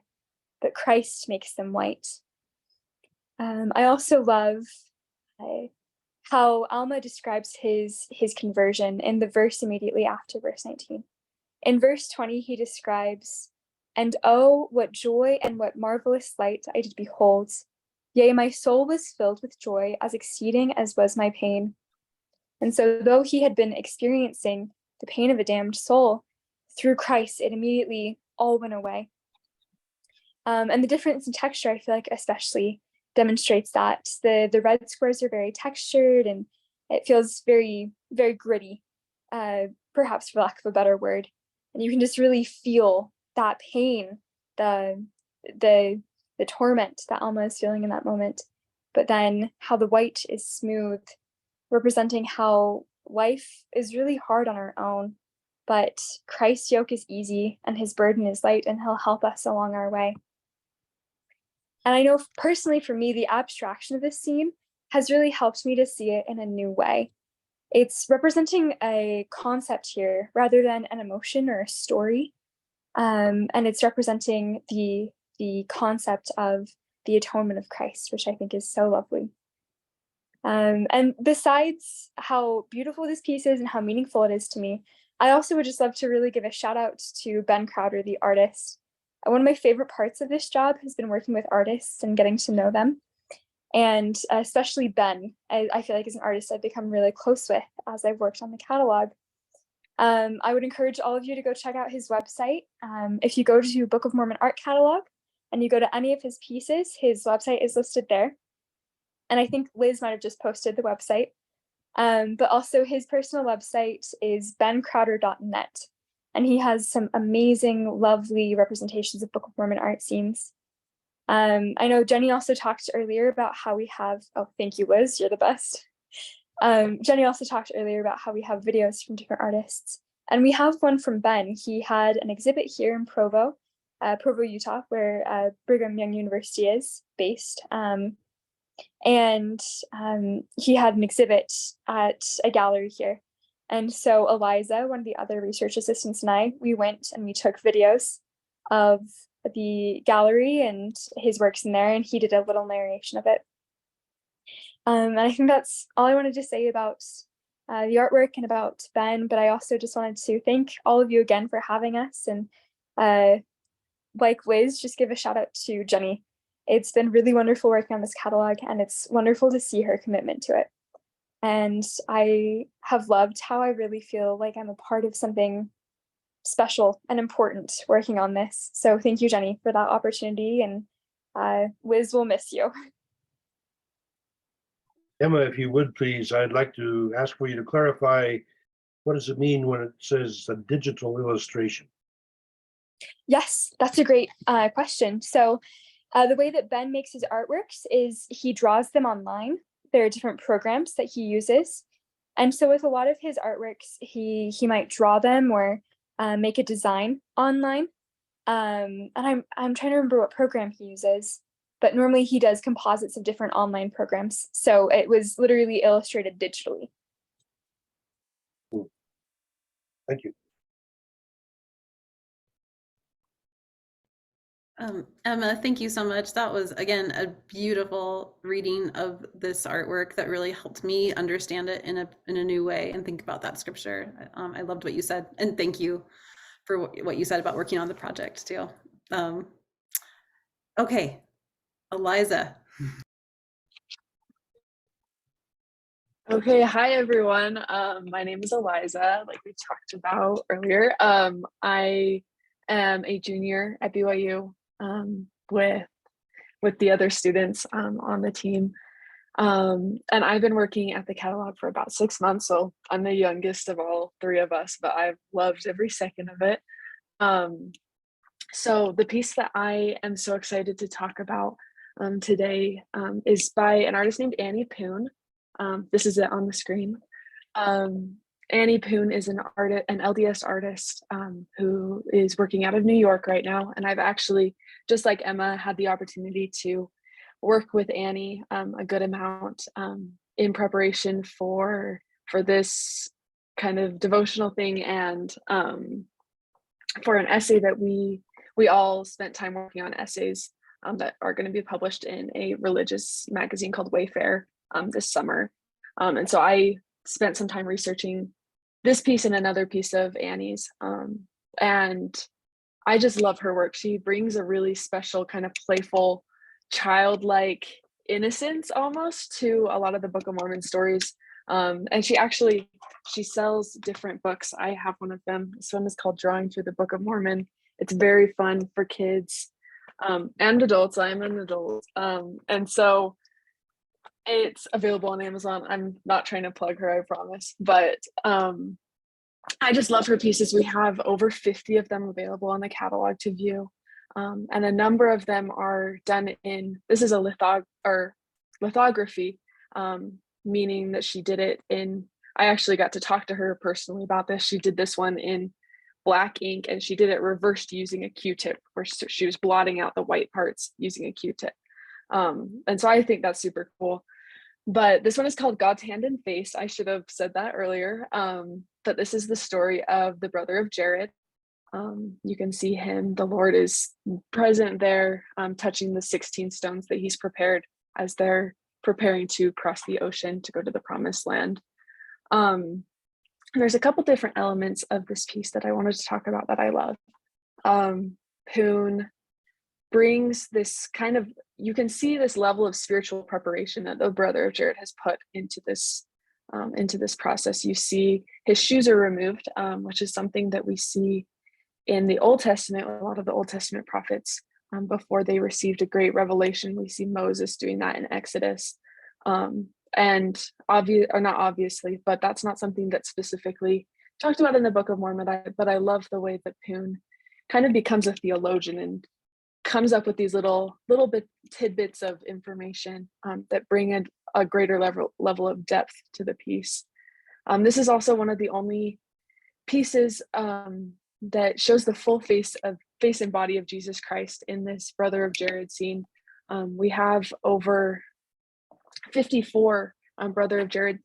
but Christ makes them white. I also love how Alma describes his conversion in the verse immediately after verse 19. In verse 20, he describes, "And oh, what joy and what marvelous light I did behold. Yea, my soul was filled with joy as exceeding as was my pain." And so though he had been experiencing the pain of a damned soul, through Christ, it immediately all went away. And the difference in texture, I feel like, especially demonstrates that. The red squares are very textured, and it feels very, very gritty, perhaps for lack of a better word. And you can just really feel that pain, the torment that Alma is feeling in that moment. But then how the white is smooth, representing how life is really hard on our own, but Christ's yoke is easy and his burden is light, and he'll help us along our way. And I know personally for me, the abstraction of this scene has really helped me to see it in a new way. It's representing a concept here rather than an emotion or a story. And it's representing the concept of the atonement of Christ, which I think is so lovely. And besides how beautiful this piece is and how meaningful it is to me, I also would just love to really give a shout out to Ben Crowder, the artist. One of my favorite parts of this job has been working with artists and getting to know them. And especially Ben, I feel like is an artist I've become really close with as I've worked on the catalog. I would encourage all of you to go check out his website. If you go to Book of Mormon Art Catalog and you go to any of his pieces, his website is listed there. And I think Liz might have just posted the website. But also his personal website is bencrowder.net. And he has some amazing, lovely representations of Book of Mormon art scenes. I know Jenny also talked earlier about how we have, oh, thank you, Liz, you're the best. Jenny also talked earlier about how we have videos from different artists. And we have one from Ben. He had an exhibit here in Provo, Utah, where Brigham Young University is based. And he had an exhibit at a gallery here. And so Aliza, one of the other research assistants, and I, we went and we took videos of the gallery and his works in there, and he did a little narration of it. And I think that's all I wanted to say about the artwork and about Ben, but I also just wanted to thank all of you again for having us, and like Liz, just give a shout out to Jenny. It's been really wonderful working on this catalog, and it's wonderful to see her commitment to it. And I have loved how I really feel like I'm a part of something special and important working on this. So thank you, Jenny, for that opportunity, and Liz will miss you. Emma, if you would please, I'd like to ask for you to clarify, what does it mean when it says a digital illustration? Yes, that's a great question. So the way that Ben makes his artworks is he draws them online. There are different programs that he uses. And so with a lot of his artworks, he might draw them or make a design online. And I'm trying to remember what program he uses, but normally he does composites of different online programs. So it was literally illustrated digitally. Cool. Thank you. Emma, thank you so much. That was, again, a beautiful reading of this artwork that really helped me understand it in a new way and think about that scripture. I loved what you said, and thank you for what you said about working on the project too. Okay, Aliza. Okay, hi everyone. My name is Aliza, like we talked about earlier. I am a junior at BYU with the other students on the team. And I've been working at the catalog for about 6 months, so I'm the youngest of all three of us, but I've loved every second of it. So the piece that I am so excited to talk about today is by an artist named Annie Poon. This is it on the screen. Annie Poon is an LDS artist who is working out of New York right now. And I've actually, just like Emma, had the opportunity to work with Annie a good amount in preparation for this kind of devotional thing, and for an essay that we all spent time working on, essays that are going to be published in a religious magazine called Wayfair this summer. And so I spent some time researching this piece and another piece of Annie's. And I just love her work. She brings a really special kind of playful, childlike innocence almost to a lot of the Book of Mormon stories. And she sells different books. I have one of them. This one is called Drawing Through the Book of Mormon. It's very fun for kids and adults. I am an adult. And so it's available on Amazon. I'm not trying to plug her, I promise. But I just love her pieces. We have over 50 of them available on the catalog to view. And a number of them are done in, this is a lithography, meaning that she did it in, I actually got to talk to her personally about this. She did this one in black ink, and she did it reversed using a Q-tip, where she was blotting out the white parts using a Q-tip. And so I think that's super cool. But this one is called God's Hand and Face. I should have said that earlier. But this is the story of the brother of Jared. You can see him, the Lord is present there, touching the 16 stones that he's prepared as they're preparing to cross the ocean to go to the promised land. There's a couple different elements of this piece that I wanted to talk about that I love. Poon brings this kind of, you can see this level of spiritual preparation that the brother of Jared has put into this process. You see his shoes are removed, which is something that we see in the Old Testament, a lot of the Old Testament prophets, before they received a great revelation. We see Moses doing that in Exodus. And not obviously, but that's not something that's specifically talked about in the Book of Mormon. But I love the way that Poon kind of becomes a theologian and comes up with these little bit tidbits of information that bring a greater level of depth to the piece. This is also one of the only pieces that shows the full face and body of Jesus Christ in this brother of Jared scene. We have over 54 brother of Jared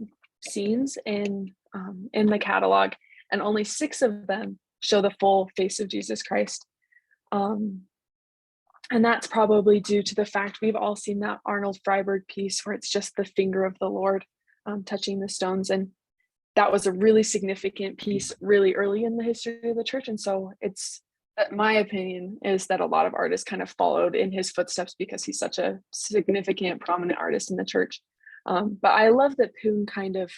scenes in the catalog, and only 6 of them show the full face of Jesus Christ. And that's probably due to the fact we've all seen that Arnold Freiberg piece where it's just the finger of the Lord touching the stones. And that was a really significant piece really early in the history of the church. And so my opinion is that a lot of artists kind of followed in his footsteps because he's such a significant, prominent artist in the church. But I love that Poon kind of,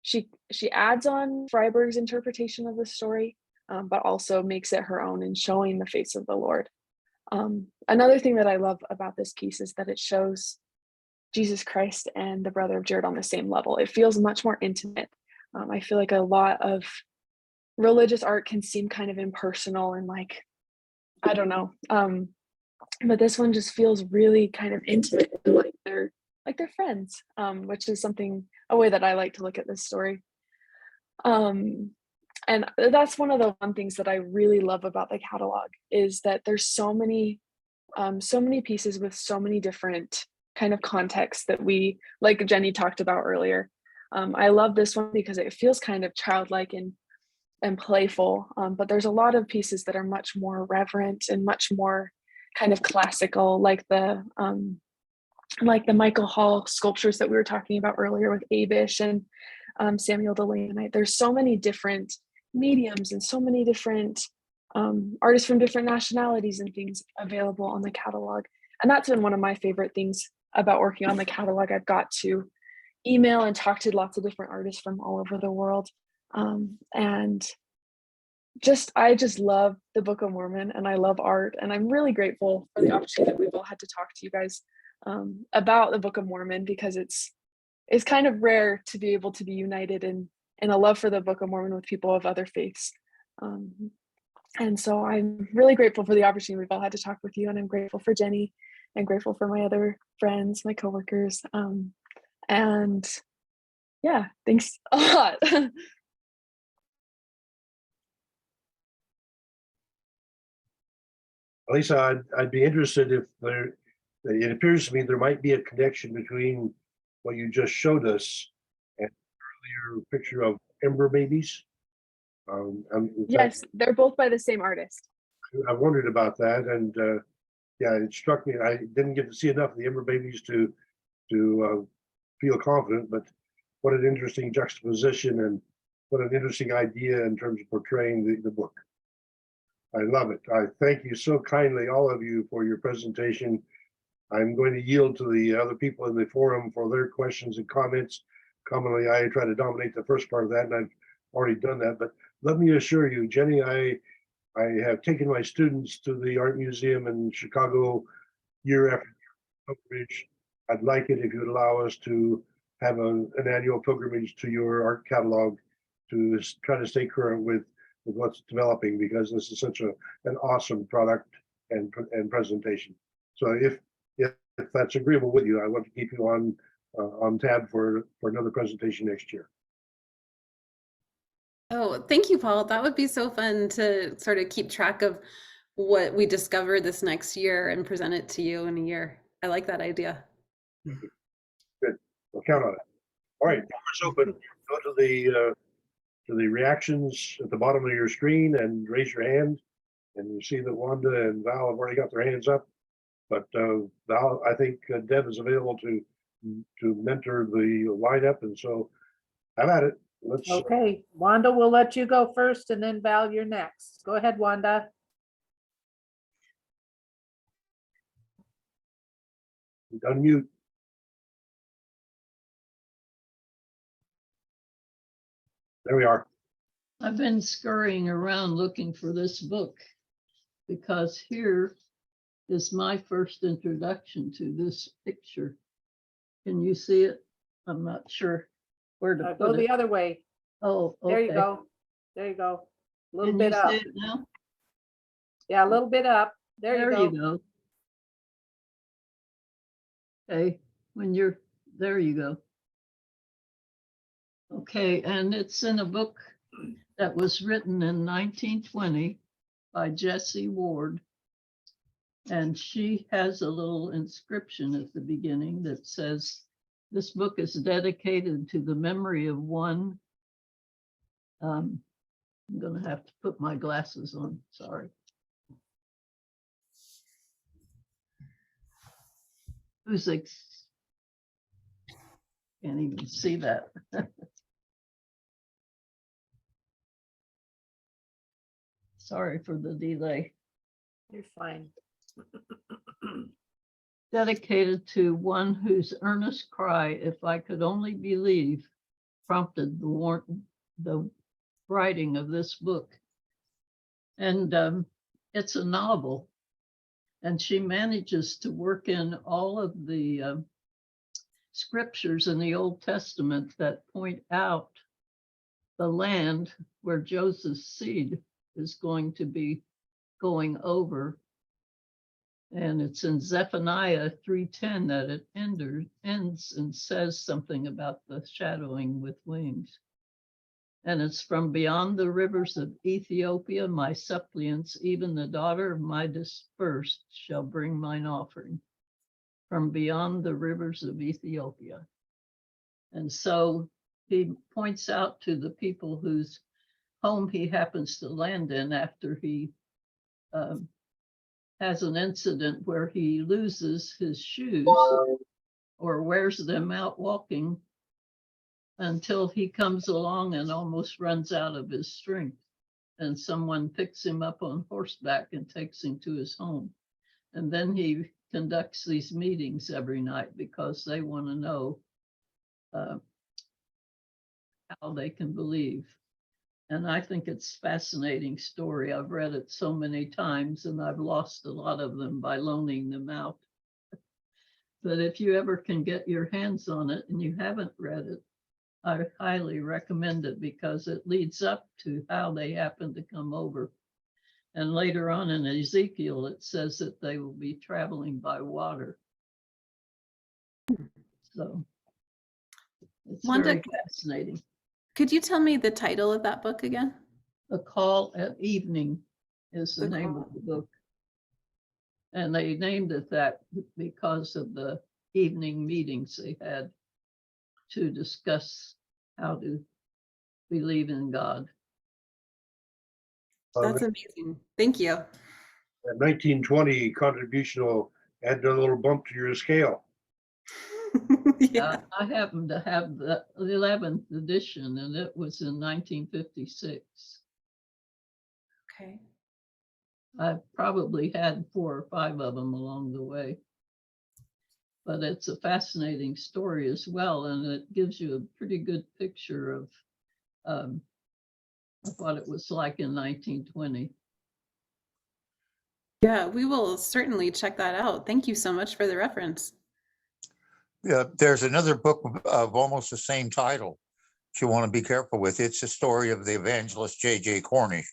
she adds on Freiberg's interpretation of the story, but also makes it her own in showing the face of the Lord. Another thing that I love about this piece is that it shows Jesus Christ and the brother of Jared on the same level. It feels much more intimate. I feel like a lot of religious art can seem kind of impersonal and like, I don't know. But this one just feels really kind of intimate, like they're friends, which is a way that I like to look at this story. And that's one of the things that I really love about the catalog is that there's so many pieces with so many different kind of contexts that we, like Jenny talked about earlier. I love this one because it feels kind of childlike and playful, but there's a lot of pieces that are much more reverent and much more kind of classical, like the Michael Hall sculptures that we were talking about earlier with Abish and Samuel Delaney. There's so many different mediums and so many different artists from different nationalities and things available on the catalog. And that's been one of my favorite things about working on the catalog. I've got to email and talk to lots of different artists from all over the world. And I just love the Book of Mormon and I love art. And I'm really grateful for the opportunity that we've all had to talk to you guys about the Book of Mormon, because it's kind of rare to be able to be united in a love for the Book of Mormon with people of other faiths. And so I'm really grateful for the opportunity we've all had to talk with you. And I'm grateful for Jenny and grateful for my other friends, my coworkers. And yeah, thanks a lot. Aliza, I'd be interested if it appears to me there might be a connection between what you just showed us and an earlier picture of ember babies. Yes, they're both by the same artist. I wondered about that, and yeah, it struck me. I didn't get to see enough of the ember babies to feel confident, but what an interesting juxtaposition and what an interesting idea in terms of portraying the book. I love it. I thank you so kindly, all of you, for your presentation. I'm going to yield to the other people in the forum for their questions and comments. Commonly, I try to dominate the first part of that, and I've already done that. But let me assure you, Jenny, I have taken my students to the Art Museum in Chicago year after year pilgrimage. I'd like it if you would allow us to have an annual pilgrimage to your art catalog to try to stay current with what's developing, because this is such an awesome product and presentation. So if that's agreeable with you, I want to keep you on tab for another presentation next year. Oh, thank you, Paul. That would be so fun to sort of keep track of what we discover this next year and present it to you in a year. I like that idea. Good. We'll count on it. All right, doors open. Go to the to the reactions at the bottom of your screen and raise your hand. And you see that Wanda and Val have already got their hands up. But Val, I think Deb is available to mentor the lineup. And so have at it. Let's. Okay, Wanda, we'll let you go first and then Val, you're next. Go ahead, Wanda. Unmute. There we are. I've been scurrying around looking for this book because here is my first introduction to this picture. Can you see it? I'm not sure where to Go put the it. other way. Oh, There you okay. go. There you go. A little Can bit you up. see it now? Yeah, a little bit up. There you go. Okay, there you go. Okay, and it's in a book that was written in 1920 by Jessie Ward. And she has a little inscription at the beginning that says, this book is dedicated to the memory of one. I'm gonna have to put my glasses on, sorry. Can't even see that. Sorry for the delay. You're fine. Dedicated to one whose earnest cry, if I could only believe, prompted the writing of this book. And it's a novel. And she manages to work in all of the scriptures in the Old Testament that point out the land where Joseph's seed is going to be going over. And it's in Zephaniah 3:10 that it ends and says something about the shadowing with wings. And it's from beyond the rivers of Ethiopia, my suppliants, even the daughter of my dispersed shall bring mine offering. From beyond the rivers of Ethiopia. And so he points out to the people whose home he happens to land in after he has an incident where he loses his shoes or wears them out walking until he comes along and almost runs out of his strength. And someone picks him up on horseback and takes him to his home. And then he conducts these meetings every night because they want to know how they can believe. And I think it's a fascinating story. I've read it so many times and I've lost a lot of them by loaning them out. But if you ever can get your hands on it and you haven't read it, I highly recommend it because it leads up to how they happen to come over. And later on in Ezekiel, it says that they will be traveling by water. So it's Wanda, very fascinating. could you tell me the title of that book again? A Call at Evening is the The name Call. of the book. And they named it that because of the evening meetings they had to discuss how to believe in God. That's amazing. Thank you. That 1920 contribution will add a little bump to your scale. Yeah. I happen to have the 11th edition and it was in 1956. Okay. I've probably had 4 or 5 of them along the way. But it's a fascinating story as well, and it gives you a pretty good picture of what it was like in 1920. Yeah, we will certainly check that out. Thank you so much for the reference. Yeah, there's another book of almost the same title that you want to be careful with. It's the story of the evangelist J.J. Cornish,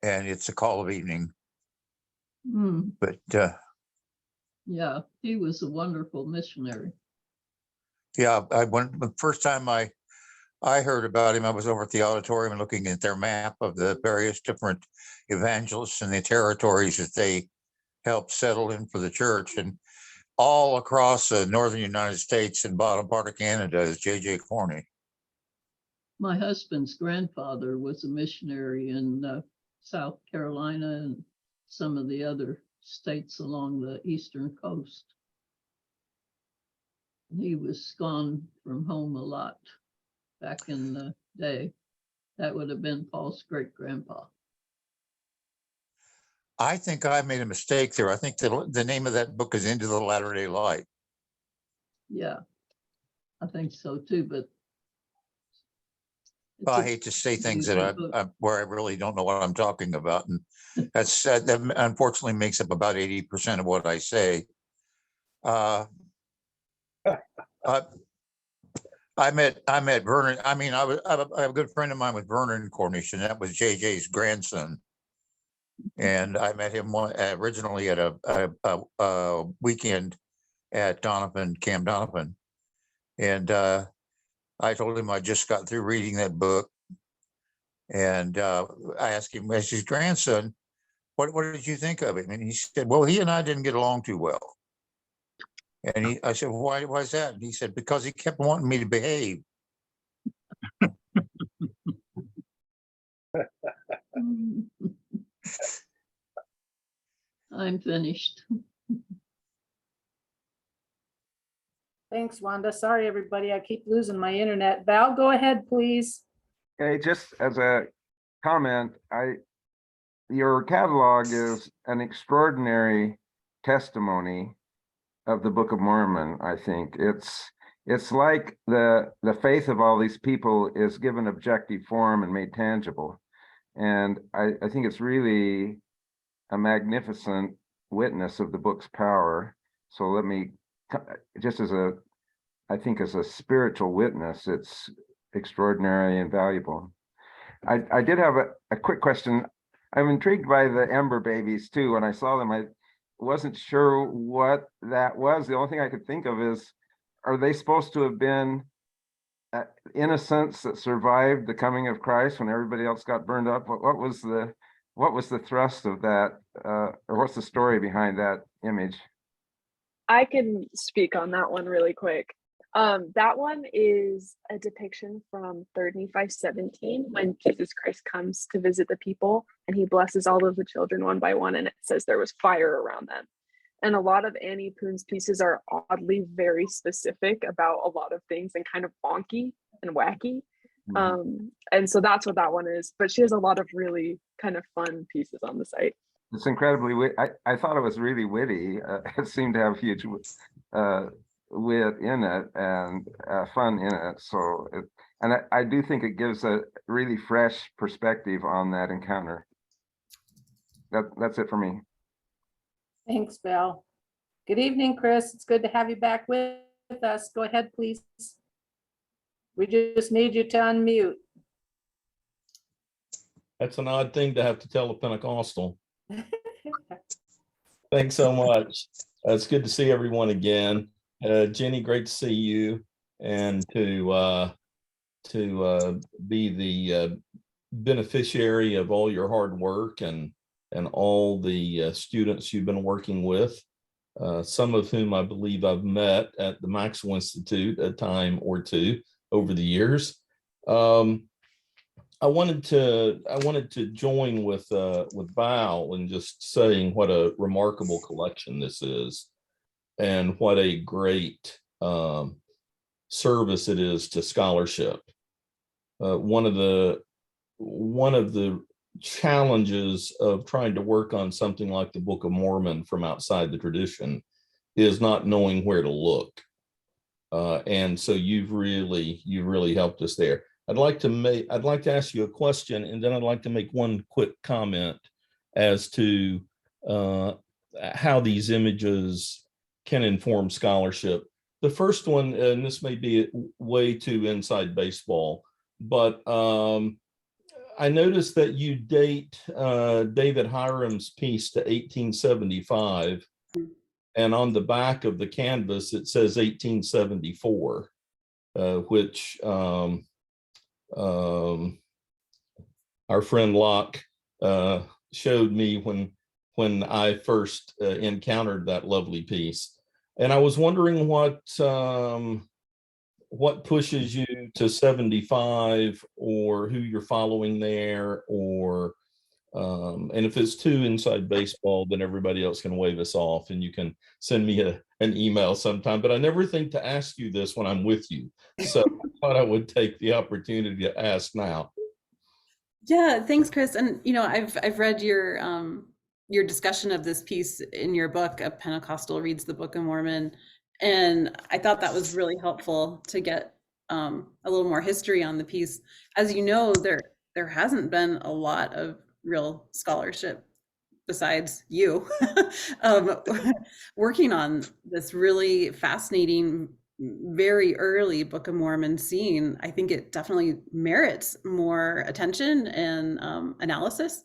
and it's A Call of Evening. But yeah, he was a wonderful missionary. yeah, the first time I heard about him, I was over at the auditorium looking at their map of the various different evangelists and the territories that they helped settle in for the church. And all across the northern United States and bottom part of Canada is J.J. Cornish. My husband's grandfather was a missionary in South Carolina and some of the other states along the eastern coast. He was gone from home a lot back in the day. That would have been Paul's great-grandpa. I think I made a mistake there. I think the name of that book is Into the Latter-day Light. Yeah, I think so too, but it's I a hate to say things beautiful that book. where I really don't know what I'm talking about. And that unfortunately makes up about 80% of what I say. I met Vernon. I mean, I have a good friend of mine with Vernon Cornish, and that was JJ's grandson. And I met him originally at a weekend at Camp Donovan. And I told him I just got through reading that book. And I asked him, as his grandson, what did you think of it? And he said, well, he and I didn't get along too well. And I said, why is that? And he said, because he kept wanting me to behave. I'm finished. Thanks, Wanda. Sorry, everybody. I keep losing my internet. Val, go ahead, please. Okay, just as a comment, your catalog is an extraordinary testimony of the Book of Mormon. I think it's like the faith of all these people is given objective form and made tangible. And I think it's really a magnificent witness of the book's power. So let me, just as I think as a spiritual witness, it's extraordinary and valuable. I did have a quick question. I'm intrigued by the Ember babies too. When I saw them, I wasn't sure what that was. The only thing I could think of is, are they supposed to have been innocents that survived the coming of Christ when everybody else got burned up? What was the thrust of that, or what's the story behind that image? I can speak on that one really quick. That one is a depiction from 3 Nephi 17 when Jesus Christ comes to visit the people and he blesses all of the children one by one, and it says there was fire around them. And a lot of Annie Poon's pieces are oddly very specific about a lot of things and kind of bonky and wacky. And so that's what that one is. But she has a lot of really kind of fun pieces on the site. It's incredibly I thought it was really witty. It seemed to have huge wit in it and fun in it. So I do think it gives a really fresh perspective on that encounter. That's it for me. Thanks, Val. Good evening, Chris. It's good to have you back with us. Go ahead, please. We just need you to unmute. That's an odd thing to have to tell a Pentecostal. Thanks so much. It's good to see everyone again. Jenny, great to see you, and to be the beneficiary of all your hard work and all the students you've been working with, some of whom I believe I've met at the Maxwell Institute a time or two over the years. I wanted to join with Val in just saying what a remarkable collection this is, and what a great service it is to scholarship. One of the challenges of trying to work on something like the Book of Mormon from outside the tradition is not knowing where to look. And so you've really helped us there. I'd like to ask you a question, and then I'd like to make one quick comment as to how these images can inform scholarship. The first one, and this may be way too inside baseball, but I noticed that you date David Hiram's piece to 1875, and on the back of the canvas it says 1874, which our friend Locke showed me when I first encountered that lovely piece. And I was wondering what what pushes you to 75, or who you're following there, or and if it's too inside baseball, then everybody else can wave us off, and you can send me an email sometime. But I never think to ask you this when I'm with you, so I thought I would take the opportunity to ask now. Yeah, thanks, Chris. And I've read your discussion of this piece in your book, A Pentecostal Reads the Book of Mormon, and I thought that was really helpful to get a little more history on the piece. As you know, there hasn't been a lot of real scholarship besides you working on this really fascinating, very early Book of Mormon scene. I think it definitely merits more attention and analysis.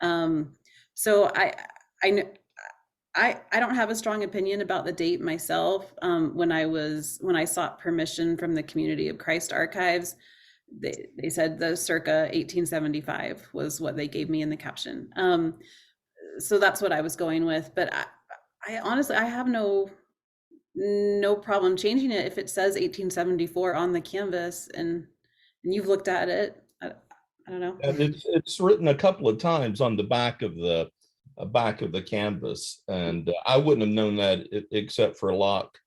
So I don't have a strong opinion about the date myself. When I sought permission from the Community of Christ archives, they said the circa 1875 was what they gave me in the caption. So that's what I was going with. But I honestly, I have no problem changing it if it says 1874 on the canvas and you've looked at it. I don't know. And it's written a couple of times on the back of the canvas, and I wouldn't have known that except for Locke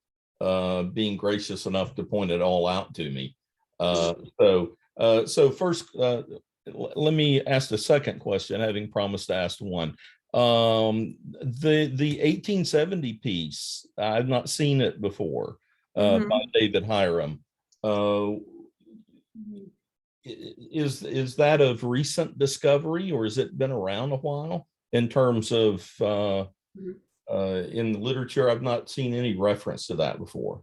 being gracious enough to point it all out to me. So first, let me ask the second question, having promised to ask one. The 1870 piece, I've not seen it before, by David Hiram. Is that of recent discovery, or has it been around a while in terms of in the literature? I've not seen any reference to that before.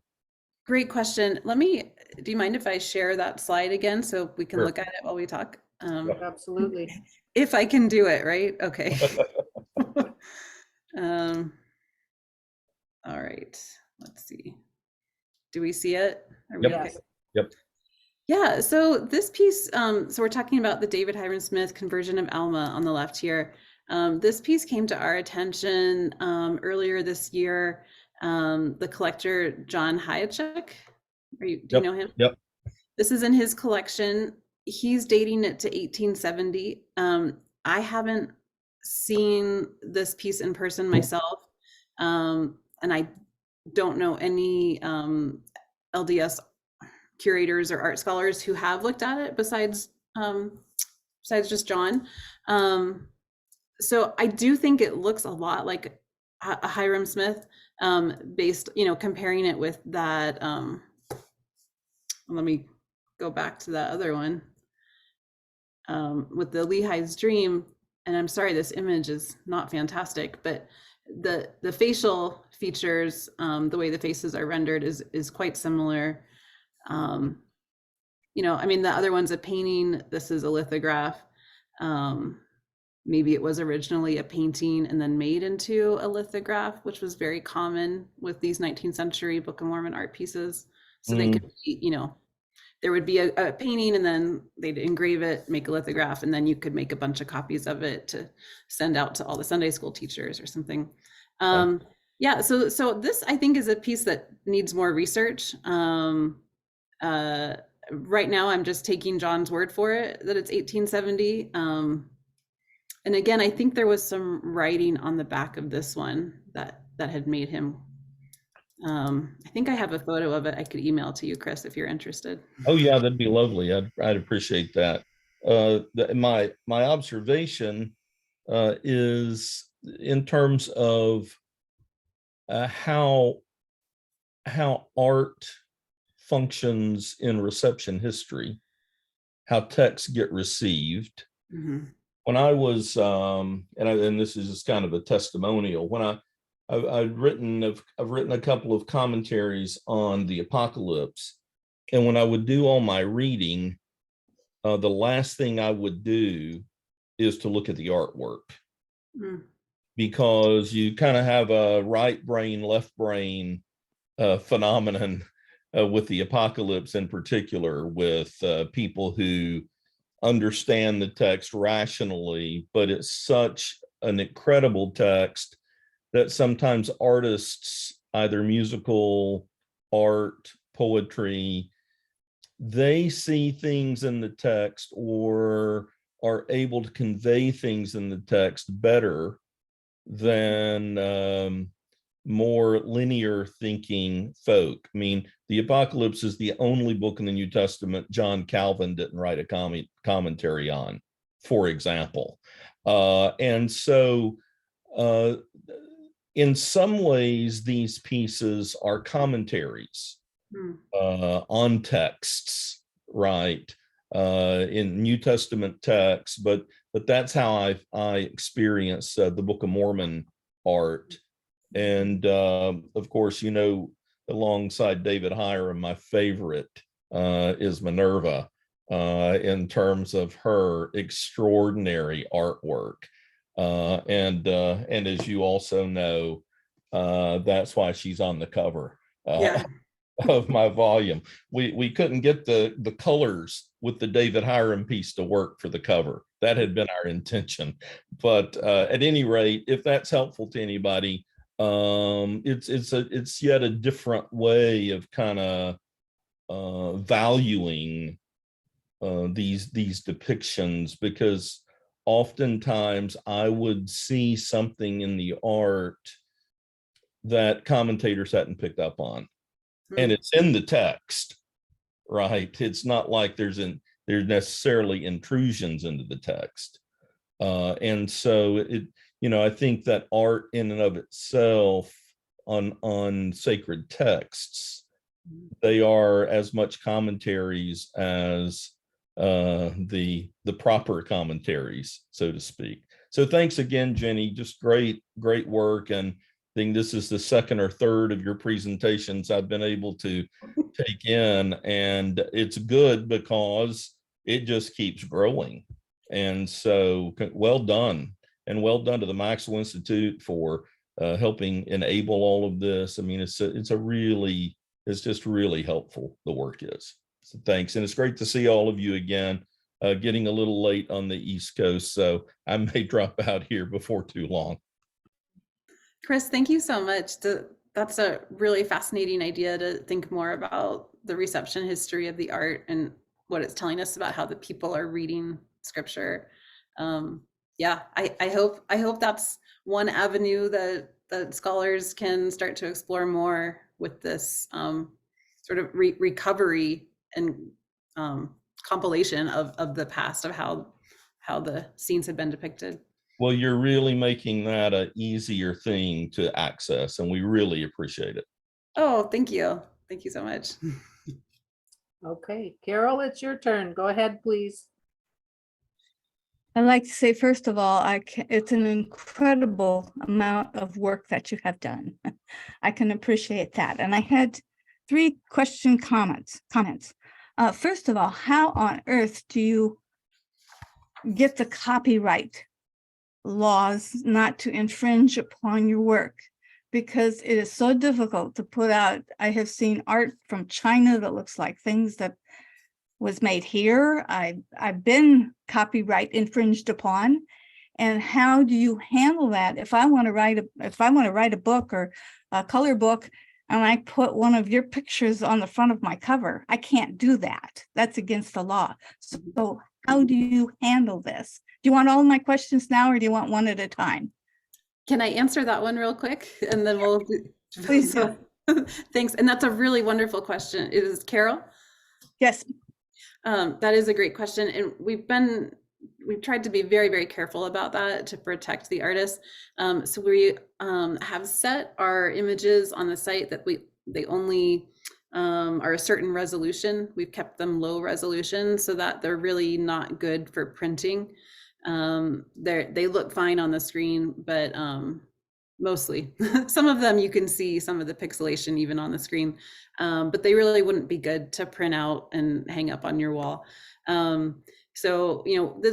Great question. Do you mind if I share that slide again so we can look at it while we talk? Absolutely. If I can do it, right? Okay. All right, let's see. Do we see it? Are we okay? Yep. Yeah, so this piece, so we're talking about the David Hiram Smith conversion of Alma on the left here. This piece came to our attention earlier this year. The collector, John Hyachek, do you know him? Yep. This is in his collection. He's dating it to 1870. I haven't seen this piece in person myself, and I don't know any LDS curators or art scholars who have looked at it besides just John. So I do think it looks a lot like a Hiram Smith, based, comparing it with that. Let me go back to that other one with the Lehi's Dream. And I'm sorry, this image is not fantastic, but the facial features, the way the faces are rendered is quite similar. The other one's a painting. This is a lithograph. Maybe it was originally a painting and then made into a lithograph, which was very common with these 19th century Book of Mormon art pieces. So they could be, there would be a painting and then they'd engrave it, make a lithograph, and then you could make a bunch of copies of it to send out to all the Sunday school teachers or something. Yeah, so this I think is a piece that needs more research. Right now I'm just taking John's word for it that it's 1870. And again, I think there was some writing on the back of this one that had made him. I think I have a photo of it. I could email to you, Chris, if you're interested. Oh yeah, that'd be lovely. I'd appreciate that. My observation is in terms of how art functions in reception history, how texts get received. When I was, and this is just kind of a testimonial, when I've written a couple of commentaries on the Apocalypse, and when I would do all my reading, the last thing I would do is to look at the artwork, because you kind of have a right brain, left brain phenomenon with the Apocalypse in particular, with people who understand the text rationally, but it's such an incredible text that sometimes artists, either musical, art, poetry, they see things in the text or are able to convey things in the text better than more linear thinking folk. I mean, the Apocalypse is the only book in the New Testament John Calvin didn't write a commentary on, for example. And so in some ways, these pieces are commentaries on texts, right? In New Testament texts, but that's how I experience the Book of Mormon art. And of course, you know, alongside David Hiram, my favorite is Minerva in terms of her extraordinary artwork. And as you also know, that's why she's on the cover of my volume. We couldn't get the colors with the David Hiram piece to work for the cover. That had been our intention. But at any rate, if that's helpful to anybody, it's yet a different way of kind of valuing these depictions, because oftentimes I would see something in the art that commentators hadn't picked up on, and it's in the text, right? It's not like there's necessarily intrusions into the text, and so I think that art in and of itself on sacred texts, they are as much commentaries as the proper commentaries, so to speak. So thanks again, Jenny. Just great work. And I think this is the second or third of your presentations I've been able to take in, and it's good because it just keeps growing. And so well done, and well done to the Maxwell Institute for helping enable all of this. I mean, it's just really helpful, the work is. So thanks. And it's great to see all of you again. Getting a little late on the East Coast, so I may drop out here before too long. Chris, thank you so much. That's a really fascinating idea to think more about the reception history of the art and what it's telling us about how the people are reading scripture. Yeah, I hope that's one avenue that scholars can start to explore more with this sort of recovery and compilation of the past, of how the scenes have been depicted. Well, you're really making that an easier thing to access, and we really appreciate it. Oh, thank you. Thank you so much. Okay, Carol, it's your turn. Go ahead, please. I'd like to say, first of all, it's an incredible amount of work that you have done. I can appreciate that. And I had 3 comments. First of all, how on earth do you get the copyright laws not to infringe upon your work? Because it is so difficult to put out. I have seen art from China that looks like things that was made here. I've been copyright infringed upon. And how do you handle that? If I want to write a book or a color book, and I put one of your pictures on the front of my cover, I can't do that. That's against the law. So how do you handle this? Do you want all of my questions now, or do you want one at a time? Can I answer that one real quick? And then we'll Please do. Thanks. And that's a really wonderful question. Is Carol? Yes. That is a great question. And we've tried to be very, very careful about that to protect the artists. So we have set our images on the site that they only are a certain resolution. We've kept them low resolution so that they're really not good for printing. They look fine on the screen, but mostly some of them you can see some of the pixelation even on the screen, but they really wouldn't be good to print out and hang up on your wall. So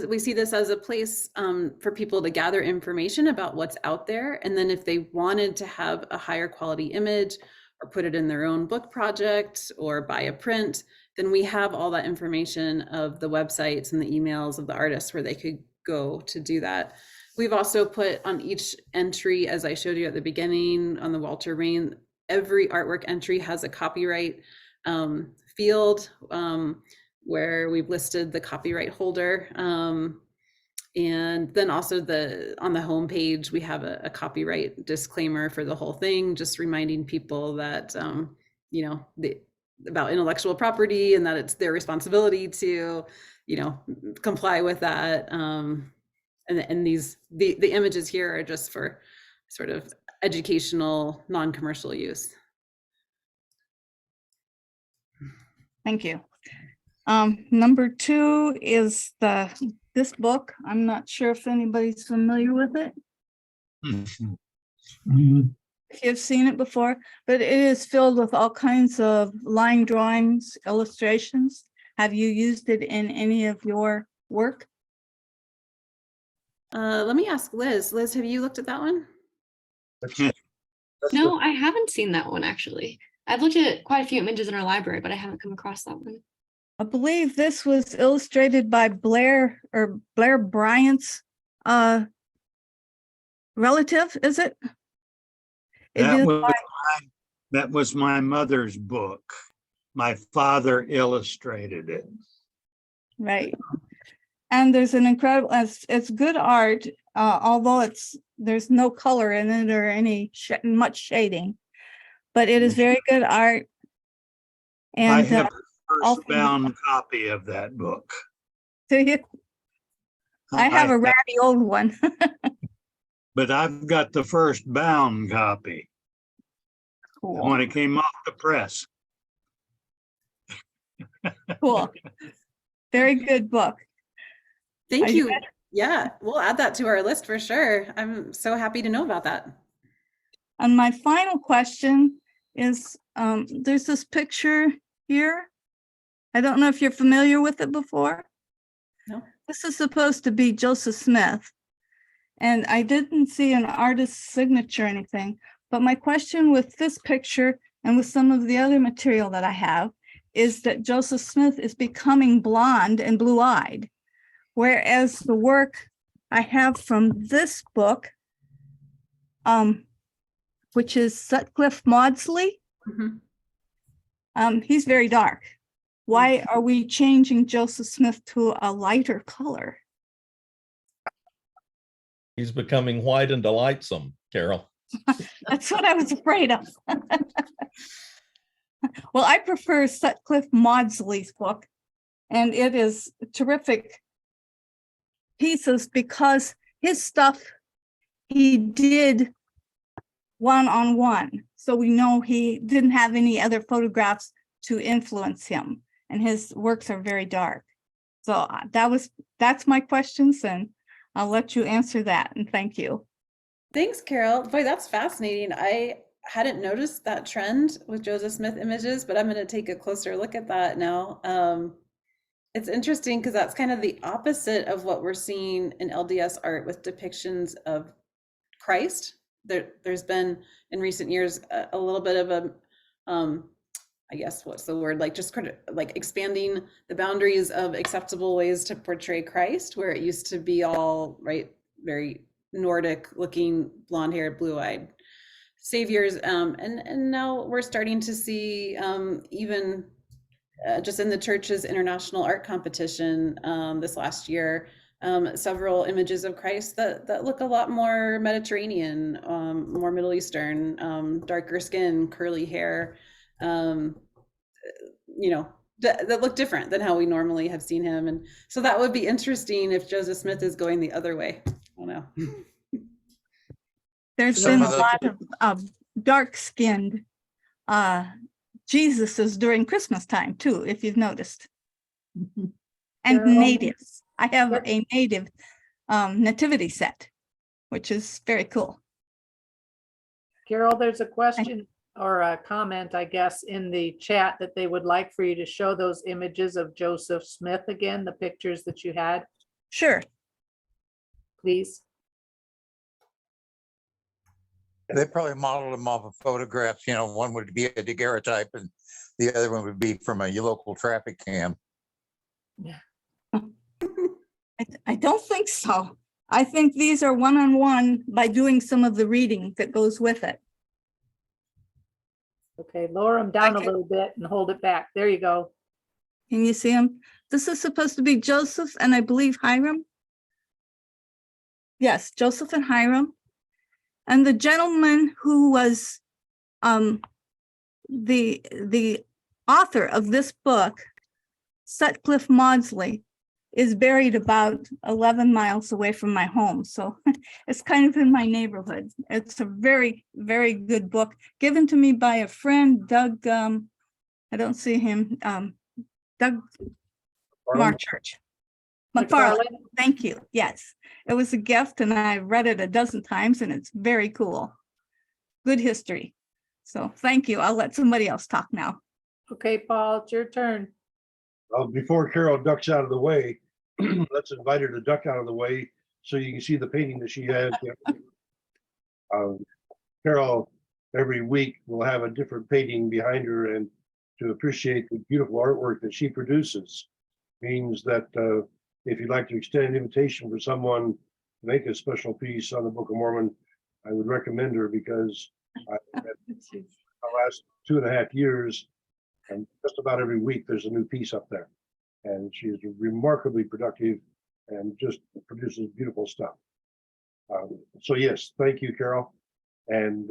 we see this as a place for people to gather information about what's out there, and then if they wanted to have a higher quality image or put it in their own book project or buy a print, then we have all that information of the websites and the emails of the artists where they could go to do that. We've also put on each entry, as I showed you at the beginning on the Walter Rain, every artwork entry has a copyright field where we've listed the copyright holder. And then also on the homepage, we have a copyright disclaimer for the whole thing, just reminding people that, about intellectual property and that it's their responsibility to, comply with that. And the images here are just for sort of educational, non-commercial use. Thank you. Number 2 is this book. I'm not sure if anybody's familiar with it. If you've seen it before, but it is filled with all kinds of line drawings, illustrations. Have you used it in any of your work? Let me ask Liz. Liz, have you looked at that one? No, I haven't seen that one actually. I've looked at quite a few images in our library, but I haven't come across that one. I believe this was illustrated by Blair Bryant's relative, is it? That was my mother's book. My father illustrated it. Right. And there's an incredible, it's good art, although there's no color in it or any much shading, but it is very good art. And I have the first bound copy of that book. Do you? I have a ratty old one. But I've got the first bound copy. Cool. When it came off the press. Cool. Very good book. Thank you. Yeah, we'll add that to our list for sure. I'm so happy to know about that. And my final question is, there's this picture here. I don't know if you're familiar with it before. No. This is supposed to be Joseph Smith. And I didn't see an artist's signature or anything. But my question with this picture and with some of the other material that I have is that Joseph Smith is becoming blonde and blue-eyed. Whereas the work I have from this book, which is Sutcliffe Maudsley, he's very dark. Why are we changing Joseph Smith to a lighter color? He's becoming white and delightsome, Carol. That's what I was afraid of. Well, I prefer Sutcliffe Maudsley's book, and it is terrific pieces because his stuff he did one-on-one. So we know he didn't have any other photographs to influence him, and his works are very dark. So that's my questions, and I'll let you answer that, and thank you. Thanks, Carol. Boy, that's fascinating. I hadn't noticed that trend with Joseph Smith images, but I'm going to take a closer look at that now. It's interesting because that's kind of the opposite of what we're seeing in LDS art with depictions of Christ. There's been in recent years a little bit of a, I guess, what's the word, like just like expanding the boundaries of acceptable ways to portray Christ, where it used to be all right, very Nordic looking, blonde haired, blue eyed saviors. And now we're starting to see even just in the church's international art competition this last year, several images of Christ that look a lot more Mediterranean, more Middle Eastern, darker skin, curly hair, that look different than how we normally have seen him. And so that would be interesting if Joseph Smith is going the other way. I don't know. There's been a lot of dark-skinned Jesuses during Christmas time too, if you've noticed. And natives. I have a native nativity set, which is very cool. Carol, there's a question or a comment, I guess, in the chat that they would like for you to show those images of Joseph Smith again, the pictures that you had. Sure. Please. They probably modeled them off of photographs. One would be a daguerreotype and the other one would be from a local traffic cam. Yeah. I don't think so. I think these are one-on-one by doing some of the reading that goes with it. Okay, lower them down a Okay. little bit and hold it back. There you go. Can you see him? This is supposed to be Joseph and I believe Hiram. Yes, Joseph and Hiram. And the gentleman who was the author of this book, Sutcliffe Maudsley, is buried about 11 miles away from my home. So it's kind of in my neighborhood. It's a very, very good book given to me by a friend, Doug, I don't see him, Doug Marchurch. McFarland, thank you. Yes, it was a gift and I read it a dozen times and it's very cool. Good history. So thank you. I'll let somebody else talk now. Okay, Paul, it's your turn. Well, before Carol ducks out of the way, let's invite her to duck out of the way so you can see the painting that she had. Carol, every week will have a different painting behind her, and to appreciate the beautiful artwork that she produces means that if you'd like to extend an invitation for someone to make a special piece on the Book of Mormon, I would recommend her because the last 2.5 years, and just about every week, there's a new piece up there. And she's remarkably productive and just produces beautiful stuff. So yes, thank you, Carol. And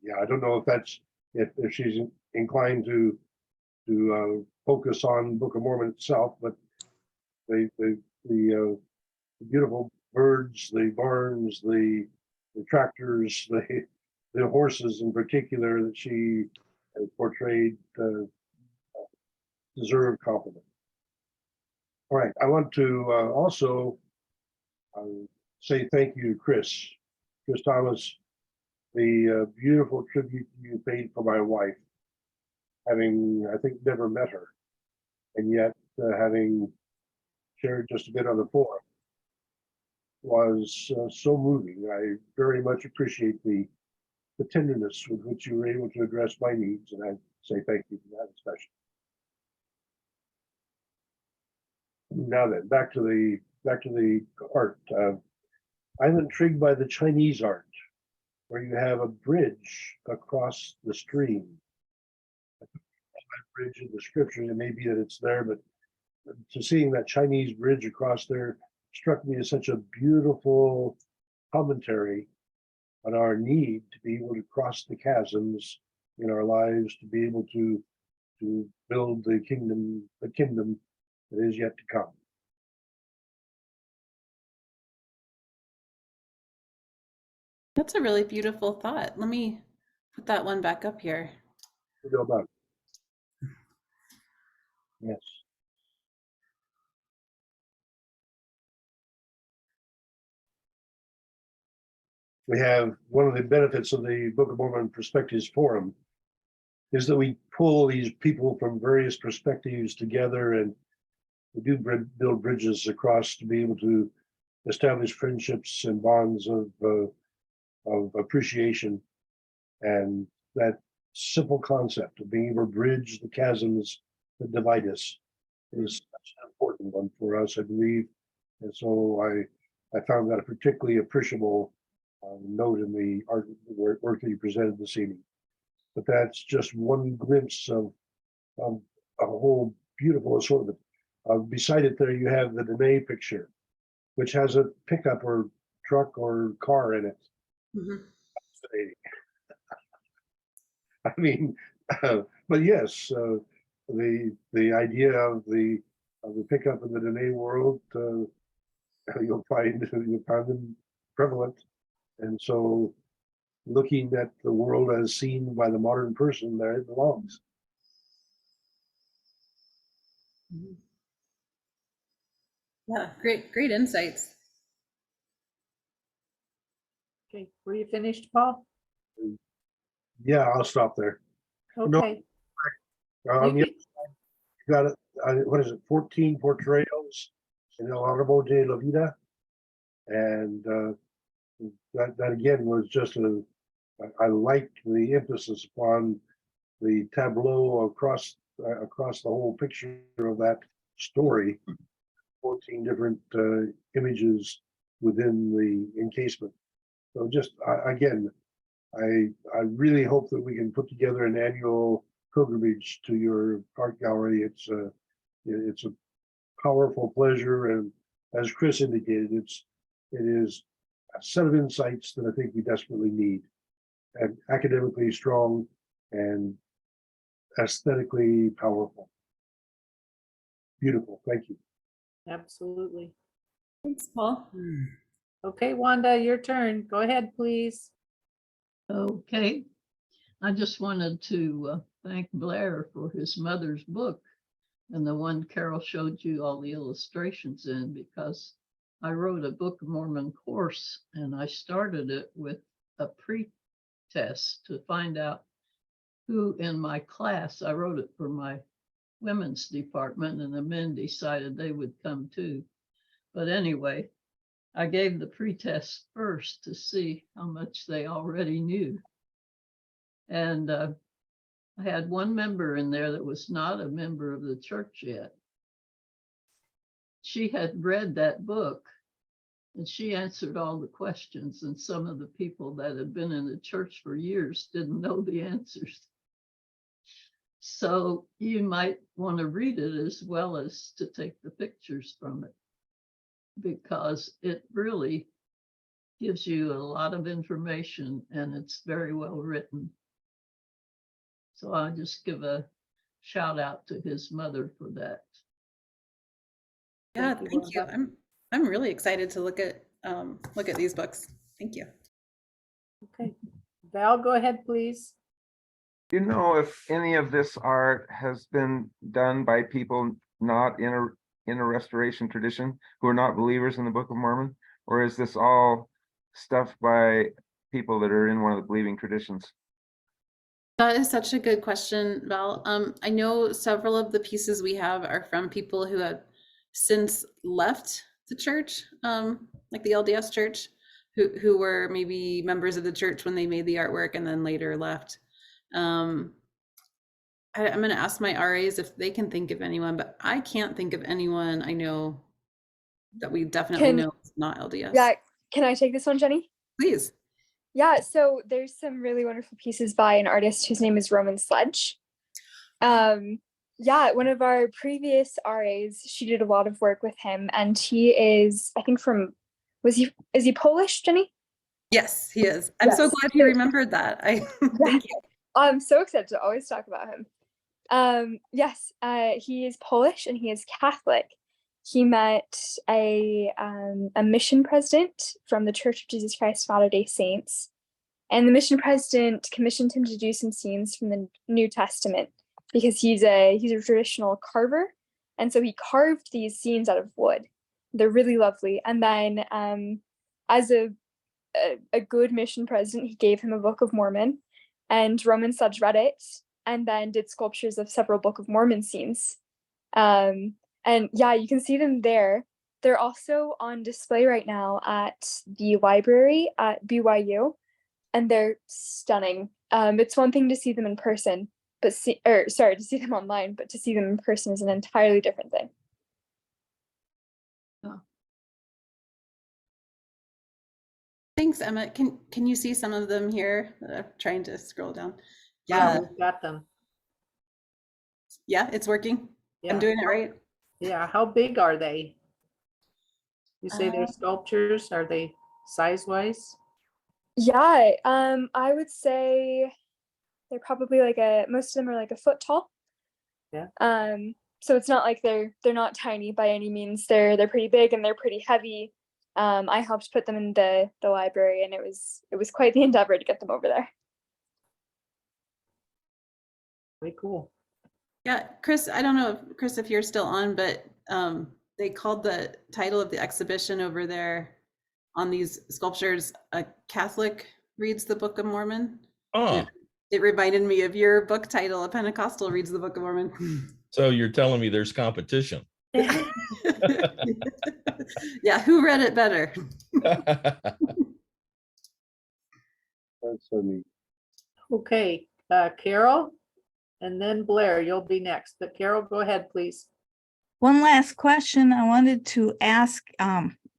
yeah, I don't know if that's if she's inclined to focus on Book of Mormon itself, but the beautiful birds, the barns, the tractors, the horses in particular that she has portrayed deserve compliment. All right, I want to also say thank you to Chris Thomas, the beautiful tribute you paid for my wife, having, I think, never met her, and yet having shared just a bit on the forum was so moving. I very much appreciate the tenderness with which you were able to address my needs, and I say thank you for that especially. Now then, back to the art. I'm intrigued by the Chinese art, where you have a bridge across the stream. Bridge in the scriptures, it may be that it's there, but to seeing that Chinese bridge across there struck me as such a beautiful commentary on our need to be able to cross the chasms in our lives, to be able to build the kingdom that is yet to come. That's a really beautiful thought. Let me put that one back up here. Go about it. Yes. We have one of the benefits of the Book of Mormon Perspectives Forum is that we pull these people from various perspectives together, and we do build bridges across to be able to establish friendships and bonds of appreciation. And that simple concept of being able to bridge the chasms that divide us is such an important one for us, I believe. And so I found that a particularly appreciable note in the work that you presented this evening. But that's just one glimpse of a whole beautiful assortment. Beside it there, you have the Dene picture, which has a pickup or truck or car in it. Mhm. I mean, but yes, the idea of the pickup in the Dene world, you'll find them prevalent, and so looking at the world as seen by the modern person, there it belongs. Yeah, great insights. Okay, were you finished, Paul? Yeah, I'll stop there. No, Okay. you got it. What is it? 14 portrayals in El Árbol de la Vida, and that again was just I liked the emphasis upon the tableau across the whole picture of that story. 14 different images within the encasement. So just again, I really hope that we can put together an annual pilgrimage to your art gallery. It's a powerful pleasure, and as Chris indicated, it is a set of insights that I think we desperately need, and academically strong and aesthetically powerful. Beautiful. Thank you. Absolutely. Thanks, Paul. Okay, Wanda, your turn. Go ahead, please. Okay. I just wanted to thank Blair for his mother's book and the one Carol showed you all the illustrations in, because I wrote a Book of Mormon course and I started it with a pre-test to find out who in my class, I wrote it for my women's department, and the men decided they would come too. But anyway, I gave the pre-test first to see how much they already knew. And I had one member in there that was not a member of the church yet. She had read that book and she answered all the questions, and some of the people that had been in the church for years didn't know the answers. So you might want to read it as well as to take the pictures from it, because it really gives you a lot of information and it's very well written. So I'll just give a shout out to his mother for that. Yeah, thank you. Wanda. I'm really excited to look at these books. Thank you. Okay. Val, go ahead, please. Do you know if any of this art has been done by people not in a restoration tradition, who are not believers in the Book of Mormon, or is this all stuff by people that are in one of the believing traditions? That is such a good question, Val. I know several of the pieces we have are from people who have since left the church, like the LDS church, who were maybe members of the church when they made the artwork and then later left. I'm going to ask my RAs if they can think of anyone, but I can't think of anyone I know that we definitely know is not LDS. Yeah, can I take this one, Jenny? Please. Yeah, so there's some really wonderful pieces by an artist whose name is Roman Sledge. Yeah, one of our previous RAs, she did a lot of work with him, and he is, I think is he Polish, Jenny? Yes, he is. I'm so glad you remembered that. Thank you. I'm so excited to always talk about him. Yes, he is Polish and he is Catholic. He met a mission president from the Church of Jesus Christ of Latter-day Saints, and the mission president commissioned him to do some scenes from the New Testament, because he's a traditional carver, and so he carved these scenes out of wood. They're really lovely. And then, as a good mission president, he gave him a Book of Mormon, and Roman Sledge read it, and then did sculptures of several Book of Mormon scenes. And yeah, you can see them there. They're also on display right now at the library at BYU, and they're stunning. It's one thing to see them in person, but to see them online, but to see them in person is an entirely different thing. Thanks, Emma. Can you see some of them here? I'm trying to scroll down. Yeah, we've got them. Yeah, it's working. Yeah. I'm doing it right. Yeah, how big are they? You say they're sculptures. Are they size-wise? Yeah, I would say they're probably most of them are like a foot tall. Yeah. So it's not like they're not tiny by any means. They're pretty big and they're pretty heavy. I helped put them in the library, and it was quite the endeavor to get them over there. Very cool. Yeah, Chris, I don't know, Chris, if you're still on, but they called the title of the exhibition over there on these sculptures, "A Catholic Reads the Book of Mormon." Oh. It reminded me of your book title, "A Pentecostal Reads the Book of Mormon." So you're telling me there's competition. Yeah, who read it better? That's so neat. Okay, Carol, and then Blair, you'll be next. But Carol, go ahead, please. One last question I wanted to ask,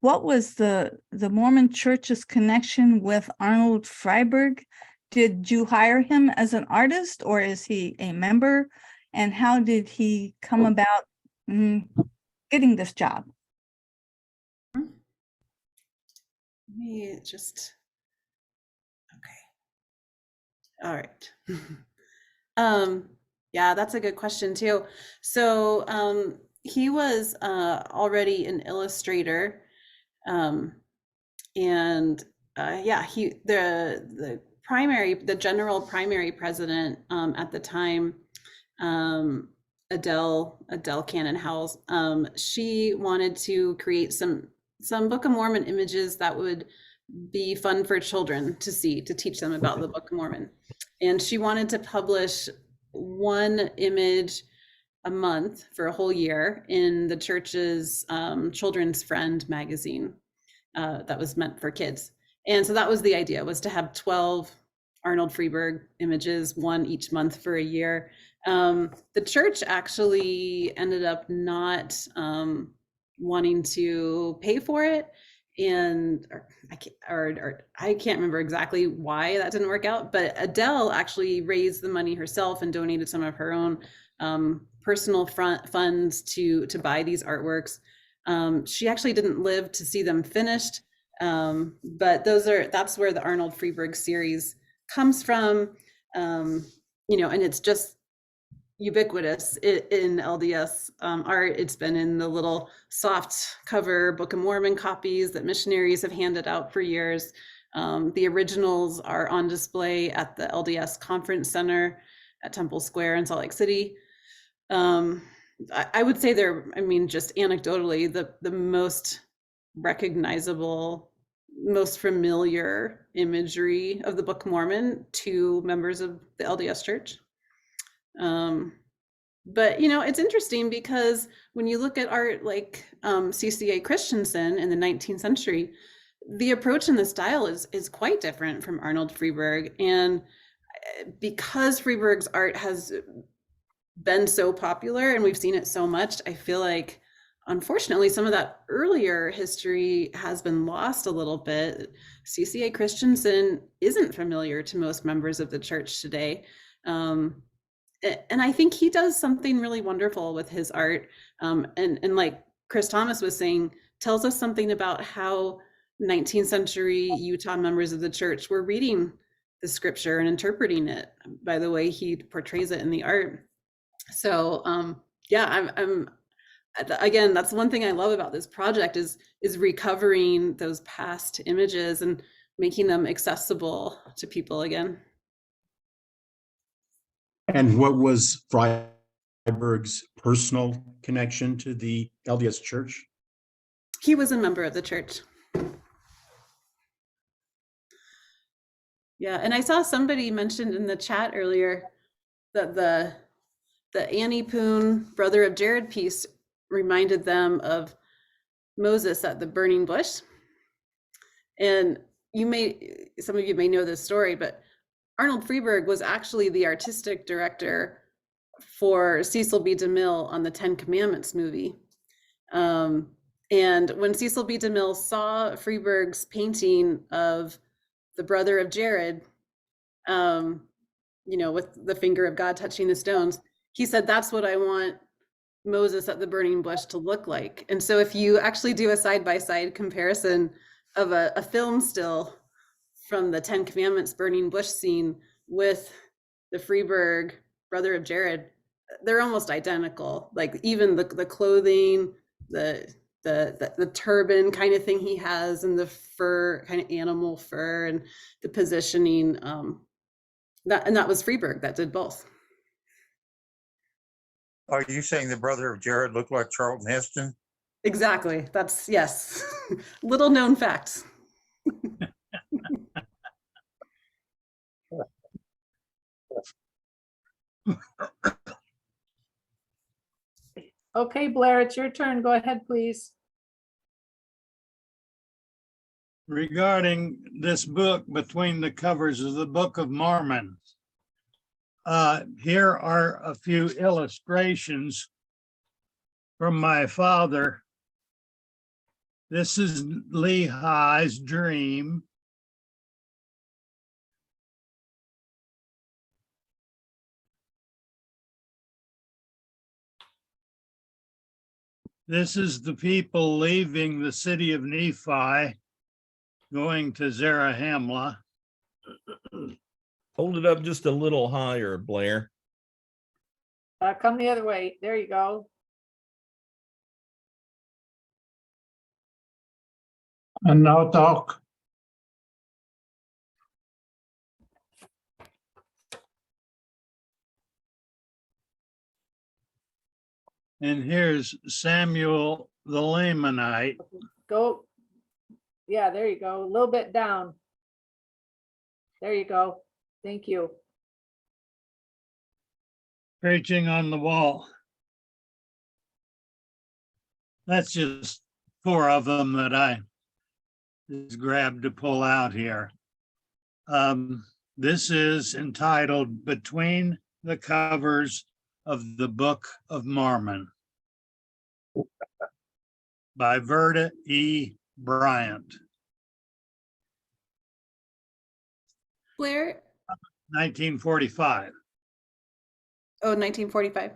what was the Mormon Church's connection with Arnold Freiberg? did you hire him as an artist or is he a member? And how did he come about getting this job? Let me just, okay. All right. Yeah, that's a good question too. So he was already an illustrator. And yeah, the general primary president at the time, Adele Cannon Howells, she wanted to create some Book of Mormon images that would be fun for children to see, to teach them about the Book of Mormon. And she wanted to publish one image a month for a whole year in the church's Children's Friend magazine that was meant for kids. And so that was the idea, was to have 12 Arnold Freeberg images, one each month for a year. The church actually ended up not wanting to pay for it. And I can't remember exactly why that didn't work out, but Adele actually raised the money herself and donated some of her own personal funds to buy these artworks. She actually didn't live to see them finished, but that's where the Arnold Freeberg series comes from, and it's just ubiquitous in LDS art. It's been in the little soft cover Book of Mormon copies that missionaries have handed out for years. The originals are on display at the LDS Conference Center at Temple Square in Salt Lake City. I would say just anecdotally, the most recognizable, most familiar imagery of the Book of Mormon to members of the LDS Church. But it's interesting because when you look at art like CCA Christensen in the 19th century, the approach and the style is quite different from Arnold Freeberg. And because Freeberg's art has been so popular and we've seen it so much, I feel like unfortunately some of that earlier history has been lost a little bit. CCA Christensen isn't familiar to most members of the church today. And I think he does something really wonderful with his art. And like Chris Thomas was saying, tells us something about how 19th century Utah members of the church were reading the scripture and interpreting it by the way he portrays it in the art. So yeah, I'm again, that's one thing I love about this project is recovering those past images and making them accessible to people again. And what was Freiberg's personal connection to the LDS Church? He was a member of the church. Yeah, and I saw somebody mentioned in the chat earlier that the Annie Poon, brother of Jared piece reminded them of Moses at the burning bush. And some of you may know this story, but Arnold Freeberg was actually the artistic director for Cecil B. DeMille on the 10 Commandments movie. And when Cecil B. DeMille saw Freeberg's painting of the brother of Jared, with the finger of God touching the stones, he said, that's what I want Moses at the burning bush to look like. And so if you actually do a side-by-side comparison of a film still from the 10 Commandments burning bush scene with the Freeberg brother of Jared, they're almost identical. Like even the clothing, the turban kind of thing he has, and the fur, kind of animal fur, and the positioning. That was Freeberg that did both. Are you saying the brother of Jared looked like Charlton Heston? Exactly. That's, yes. Little known facts. Okay, Blair, it's your turn. Go ahead, please. Regarding this book, between the covers of the Book of Mormon, here are a few illustrations from my father. This is Lehi's dream. This is the people leaving the city of Nephi, going to Zarahemla. Hold it up just a little higher, Blair. Come the other way. There you go. And now talk. And here's Samuel the Lamanite. Go. Yeah, there you go. A little bit down. There you go. Thank you. Preaching on the wall. That's just 4 of them that I just grabbed to pull out here. This is entitled Between the Covers of the Book of Mormon by Verda E. Bryant, Blair, 1945. oh, 1945.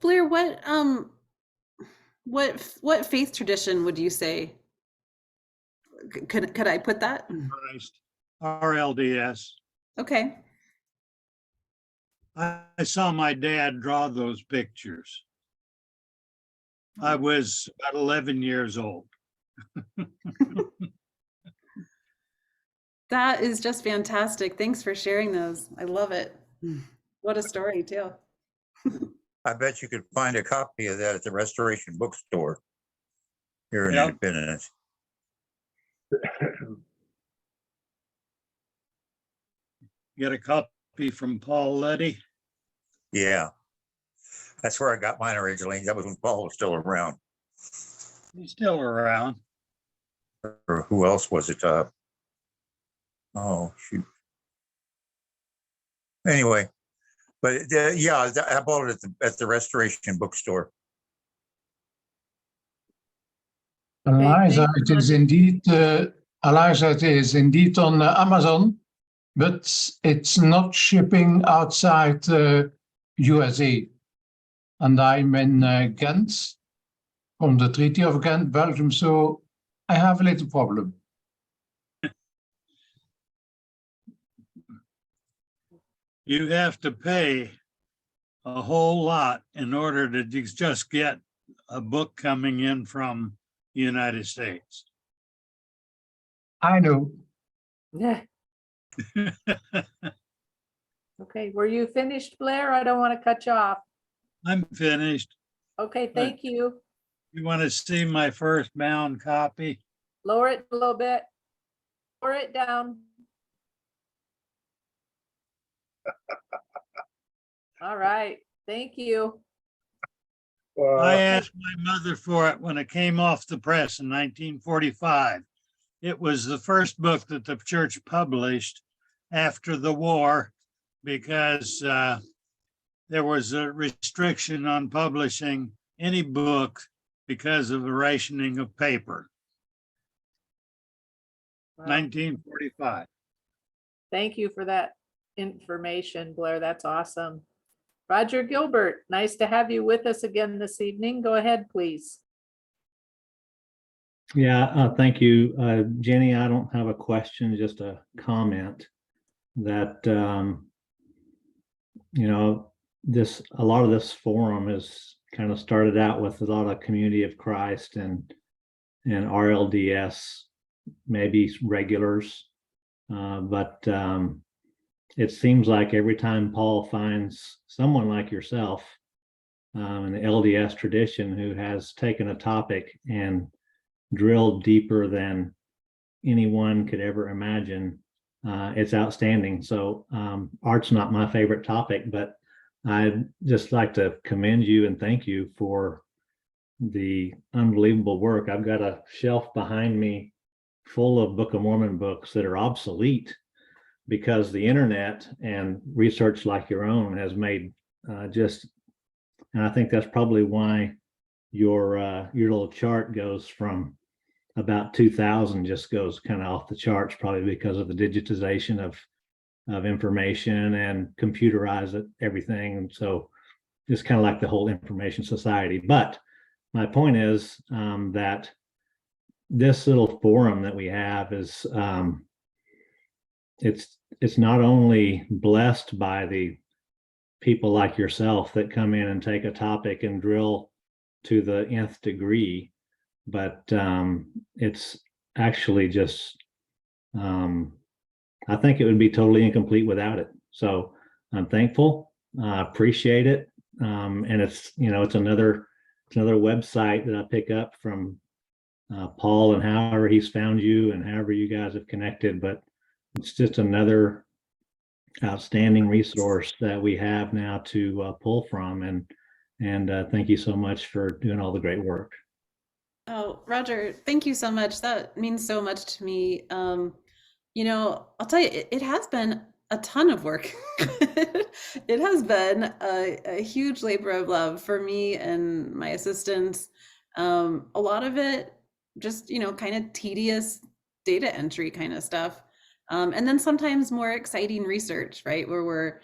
Blair, what faith tradition would you say? Could I put that? Christ, RLDS. Okay. I saw my dad draw those pictures. I was about 11 years old. That is just fantastic. Thanks for sharing those. I love it. What a story too. I bet you could find a copy of that at the Restoration Bookstore here in Yep. Independence. Get a copy from Paul Letty. Yeah. That's where I got mine originally. That was when Paul was still around. He's still around. Or who else was it? Oh, shoot. Anyway, but yeah, I bought it at the Restoration Bookstore. Aliza, it is indeed. Aliza, it is indeed on Amazon, but it's not shipping outside USA. And I'm in Ghent, from the Treaty of Ghent, Belgium. So I have a little problem. You have to pay a whole lot in order to just get a book coming in from the United States. I know. Yeah. Okay, were you finished, Blair? I don't want to cut you off. I'm finished. Okay, thank you. You want to see my first bound copy? Lower it a little bit. Lower it down. All right, thank you. I asked my mother for it when it came off the press in 1945. It was the first book that the church published after the war because there was a restriction on publishing any book because of the rationing of paper. Wow. 1945. Thank you for that information, Blair. That's awesome. Roger Gilbert, nice to have you with us again this evening. Go ahead, please. Yeah, thank you. Jenny, I don't have a question, just a comment that, you know, a lot of this forum is kind of started out with a lot of Community of Christ and RLDS, maybe regulars, but it seems like every time Paul finds someone like yourself in the LDS tradition who has taken a topic and drilled deeper than anyone could ever imagine, it's outstanding. So art's not my favorite topic, but I'd just like to commend you and thank you for the unbelievable work. I've got a shelf behind me full of Book of Mormon books that are obsolete because the internet and research like your own has made and I think that's probably why your little chart goes from about 2000, just goes kind of off the charts, probably because of the digitization of information and computerize everything. And so just kind of like the whole information society. But my point is that this little forum that we have is it's not only blessed by the people like yourself that come in and take a topic and drill to the nth degree, but it's actually just I think it would be totally incomplete without it. So I'm thankful, appreciate it, and it's it's another website that I pick up from Paul and however he's found you and however you guys have connected, but it's just another outstanding resource that we have now to pull from, and thank you so much for doing all the great work. Oh, Roger, thank you so much. That means so much to me. I'll tell you, it has been a ton of work. It has been a huge labor of love for me and my assistants. A lot of it just, kind of tedious data entry kind of stuff. And then sometimes more exciting research, right? Where we're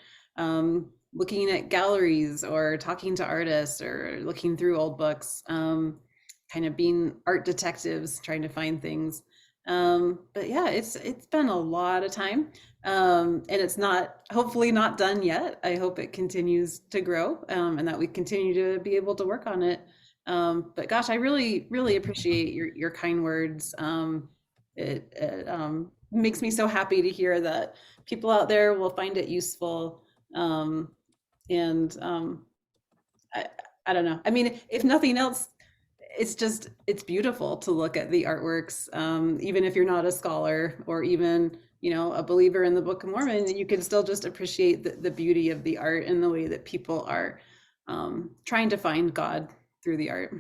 looking at galleries or talking to artists or looking through old books, kind of being art detectives, trying to find things. But yeah, it's been a lot of time. And it's hopefully not done yet. I hope it continues to grow, and that we continue to be able to work on it. But gosh, I really, really appreciate your kind words. It makes me so happy to hear that people out there will find it useful. And I don't know. I mean, if nothing else, it's beautiful to look at the artworks, even if you're not a scholar or even, a believer in the Book of Mormon, you can still just appreciate the beauty of the art and the way that people are trying to find God through the art.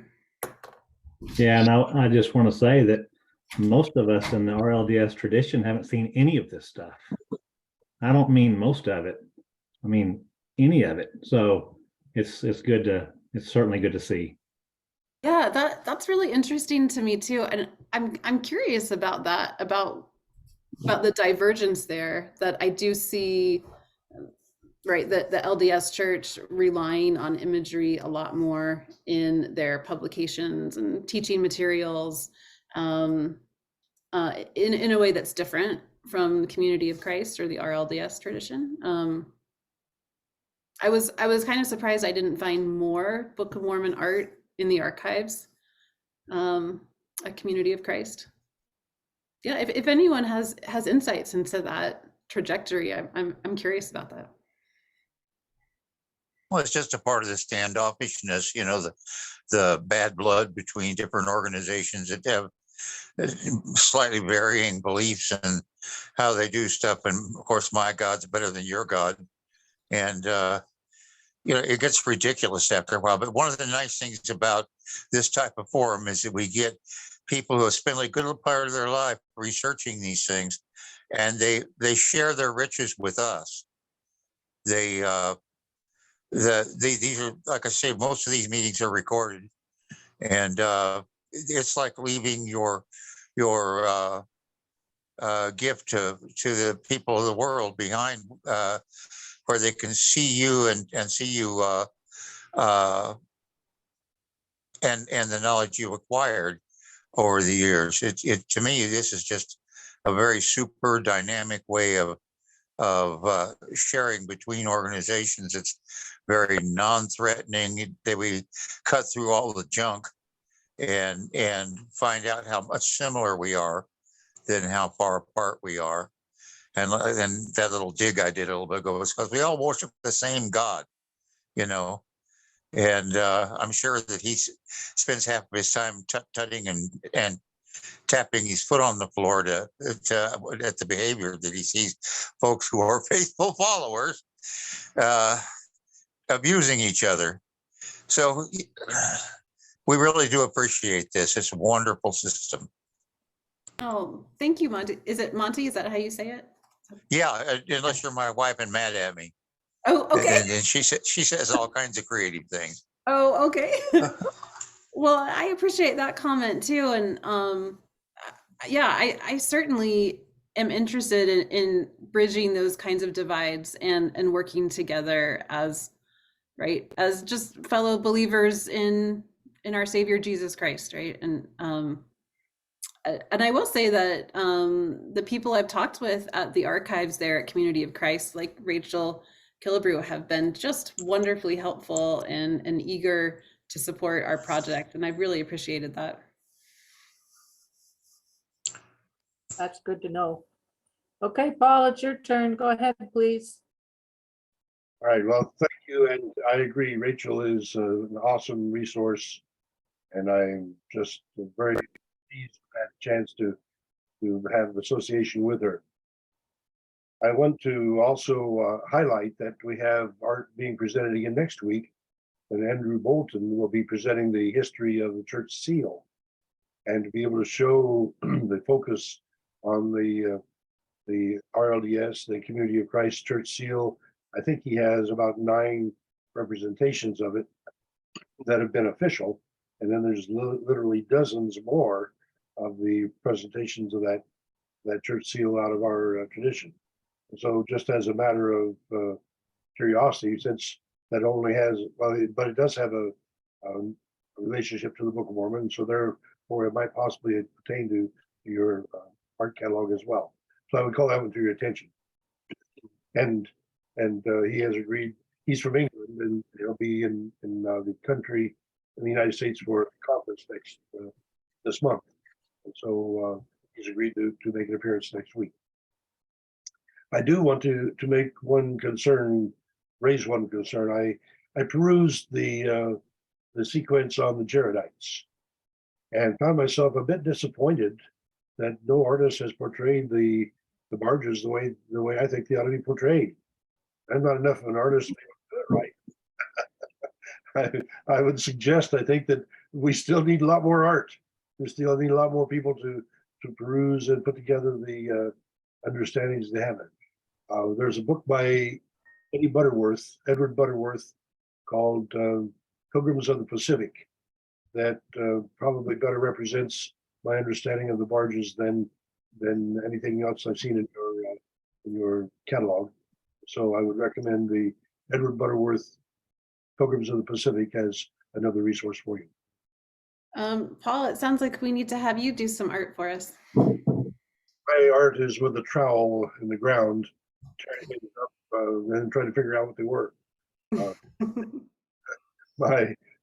Yeah, and I just want to say that most of us in the RLDS tradition haven't seen any of this stuff. I don't mean most of it. I mean any of it. So it's certainly good to see. Yeah, that's really interesting to me too. And I'm curious about that, about the divergence there, that I do see, right, that the LDS Church relying on imagery a lot more in their publications and teaching materials, in a way that's different from the Community of Christ or the RLDS tradition. I was kind of surprised I didn't find more Book of Mormon art in the archives, a Community of Christ. Yeah, if anyone has insights into that trajectory, I'm curious about that. Well, it's just a part of the standoffishness, the bad blood between different organizations that have slightly varying beliefs and how they do stuff. And of course, my God's better than your God. And, it gets ridiculous after a while. But one of the nice things about this type of forum is that we get people who have spent a good part of their life researching these things, and they share their riches with us. These are, like I say, most of these meetings are recorded, and it's like leaving your gift to the people of the world behind, where they can see you and see you and the knowledge you acquired over the years. It to me, this is just a very super dynamic way of sharing between organizations. It's very non-threatening, that we cut through all the junk and find out how much similar we are than how far apart we are. And that little dig I did a little bit ago was because we all worship the same God, and I'm sure that he spends half of his time tutting and tapping his foot on the floor to at the behavior that he sees folks who are faithful followers abusing each other. So we really do appreciate this. It's a wonderful system. Oh, thank you, Monty. Is it Monty? Is that how you say it? Yeah, unless you're my wife and mad at me. Oh, okay. And she says all kinds of creative things. Oh, okay. Well, I appreciate that comment too. And yeah, I certainly am interested in bridging those kinds of divides and working together as right? As just fellow believers in our Savior Jesus Christ, right? And I will say that the people I've talked with at the archives there at Community of Christ, like Rachel Killebrew, have been just wonderfully helpful and eager to support our project, and I've really appreciated that. That's good to know. Okay, Paul, it's your turn. Go ahead, please. All right, well, thank you, and I agree, Rachel is an awesome resource, and I'm just very pleased to have a chance to have association with her. I want to also highlight that we have art being presented again next week, and Andrew Bolton will be presenting the history of the church seal, and to be able to show the focus on the RLDS, the Community of Christ Church seal. I think he has about 9 representations of it that have been official, and then there's literally dozens more of the presentations of that church seal out of our tradition. So just as a matter of curiosity, since that only has, but it does have a relationship to the Book of Mormon, so therefore it might possibly pertain to your art catalog as well. So I would call that one to your attention. And he has agreed. He's from England, and he'll be in the country in the United States for a conference this month. And so he's agreed to make an appearance next week. I do want to make raise one concern. I perused the sequence on the Jaredites and found myself a bit disappointed that no artist has portrayed the barges the way I think they ought to be portrayed. I'm not enough of an artist to do it right. I would suggest, I think that we still need a lot more art. We still need a lot more people to peruse and put together the understandings they have it. There's a book by Edward Butterworth, called Pilgrims of the Pacific, that probably better represents my understanding of the barges than anything else I've seen in your catalog. So I would recommend the Edward Butterworth Pilgrims of the Pacific as another resource for you. Paul, it sounds like we need to have you do some art for us. My art is with a trowel in the ground, turning it up and trying to figure out what they were.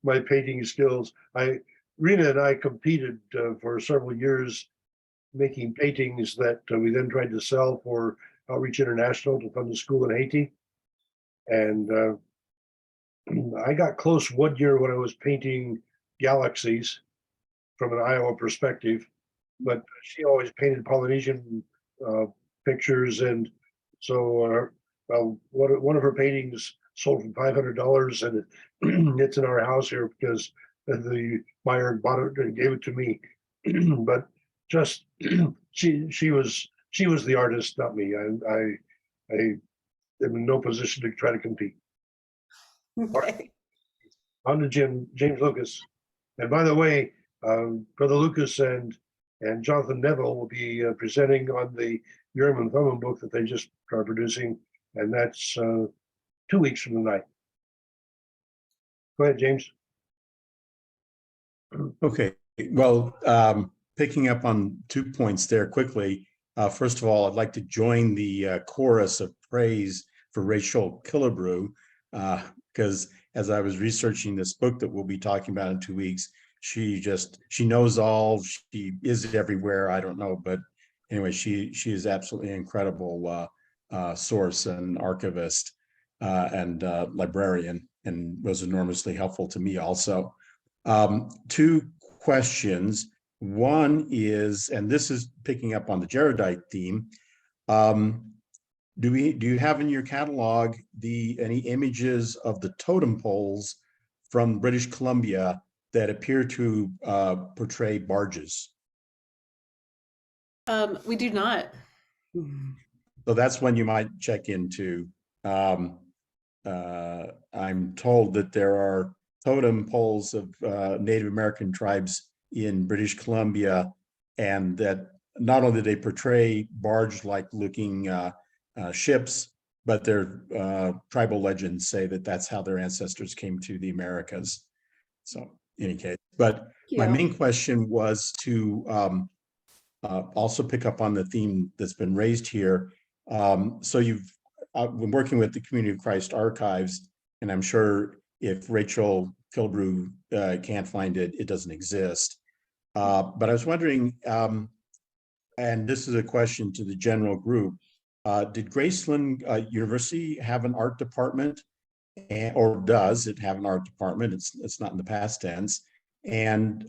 My painting skills. Rena and I competed for several years making paintings that we then tried to sell for Outreach International to fund the school in Haiti. And I got close one year when I was painting galaxies from an Iowa perspective, but she always painted Polynesian pictures. And so one of her paintings sold for $500, and it's in our house here because the buyer bought it and gave it to me. But just she was the artist, not me. I am in no position to try to compete. Okay. On to James Lucas. And by the way, Brother Lucas and Jonathan Neville will be presenting on the Urim and Thummim book that they just are producing, and that's 2 weeks from tonight. Go ahead, James. Okay, well, picking up on 2 points there quickly. First of all, I'd like to join the chorus of praise for Rachel Killebrew, because as I was researching this book that we'll be talking about in 2 weeks, she knows all, she is everywhere. I don't know, but anyway, she is absolutely incredible source and archivist and librarian, and was enormously helpful to me also. 2 questions. One is, and this is picking up on the Jaredite theme, do you have in your catalog any images of the totem poles from British Columbia that appear to portray barges? We do not. So that's one you might check into. I'm told that there are totem poles of Native American tribes in British Columbia, and that not only do they portray barge-like looking ships, but their tribal legends say that that's how their ancestors came to the Americas. So, in any case, but my main question was to also pick up on the theme that's been raised here. So you've been working with the Community of Christ Archives, and I'm sure if Rachel Killebrew can't find it, it doesn't exist. But I was wondering, and this is a question to the general group, did Graceland University have an art department, or does it have an art department? It's not in the past tense. And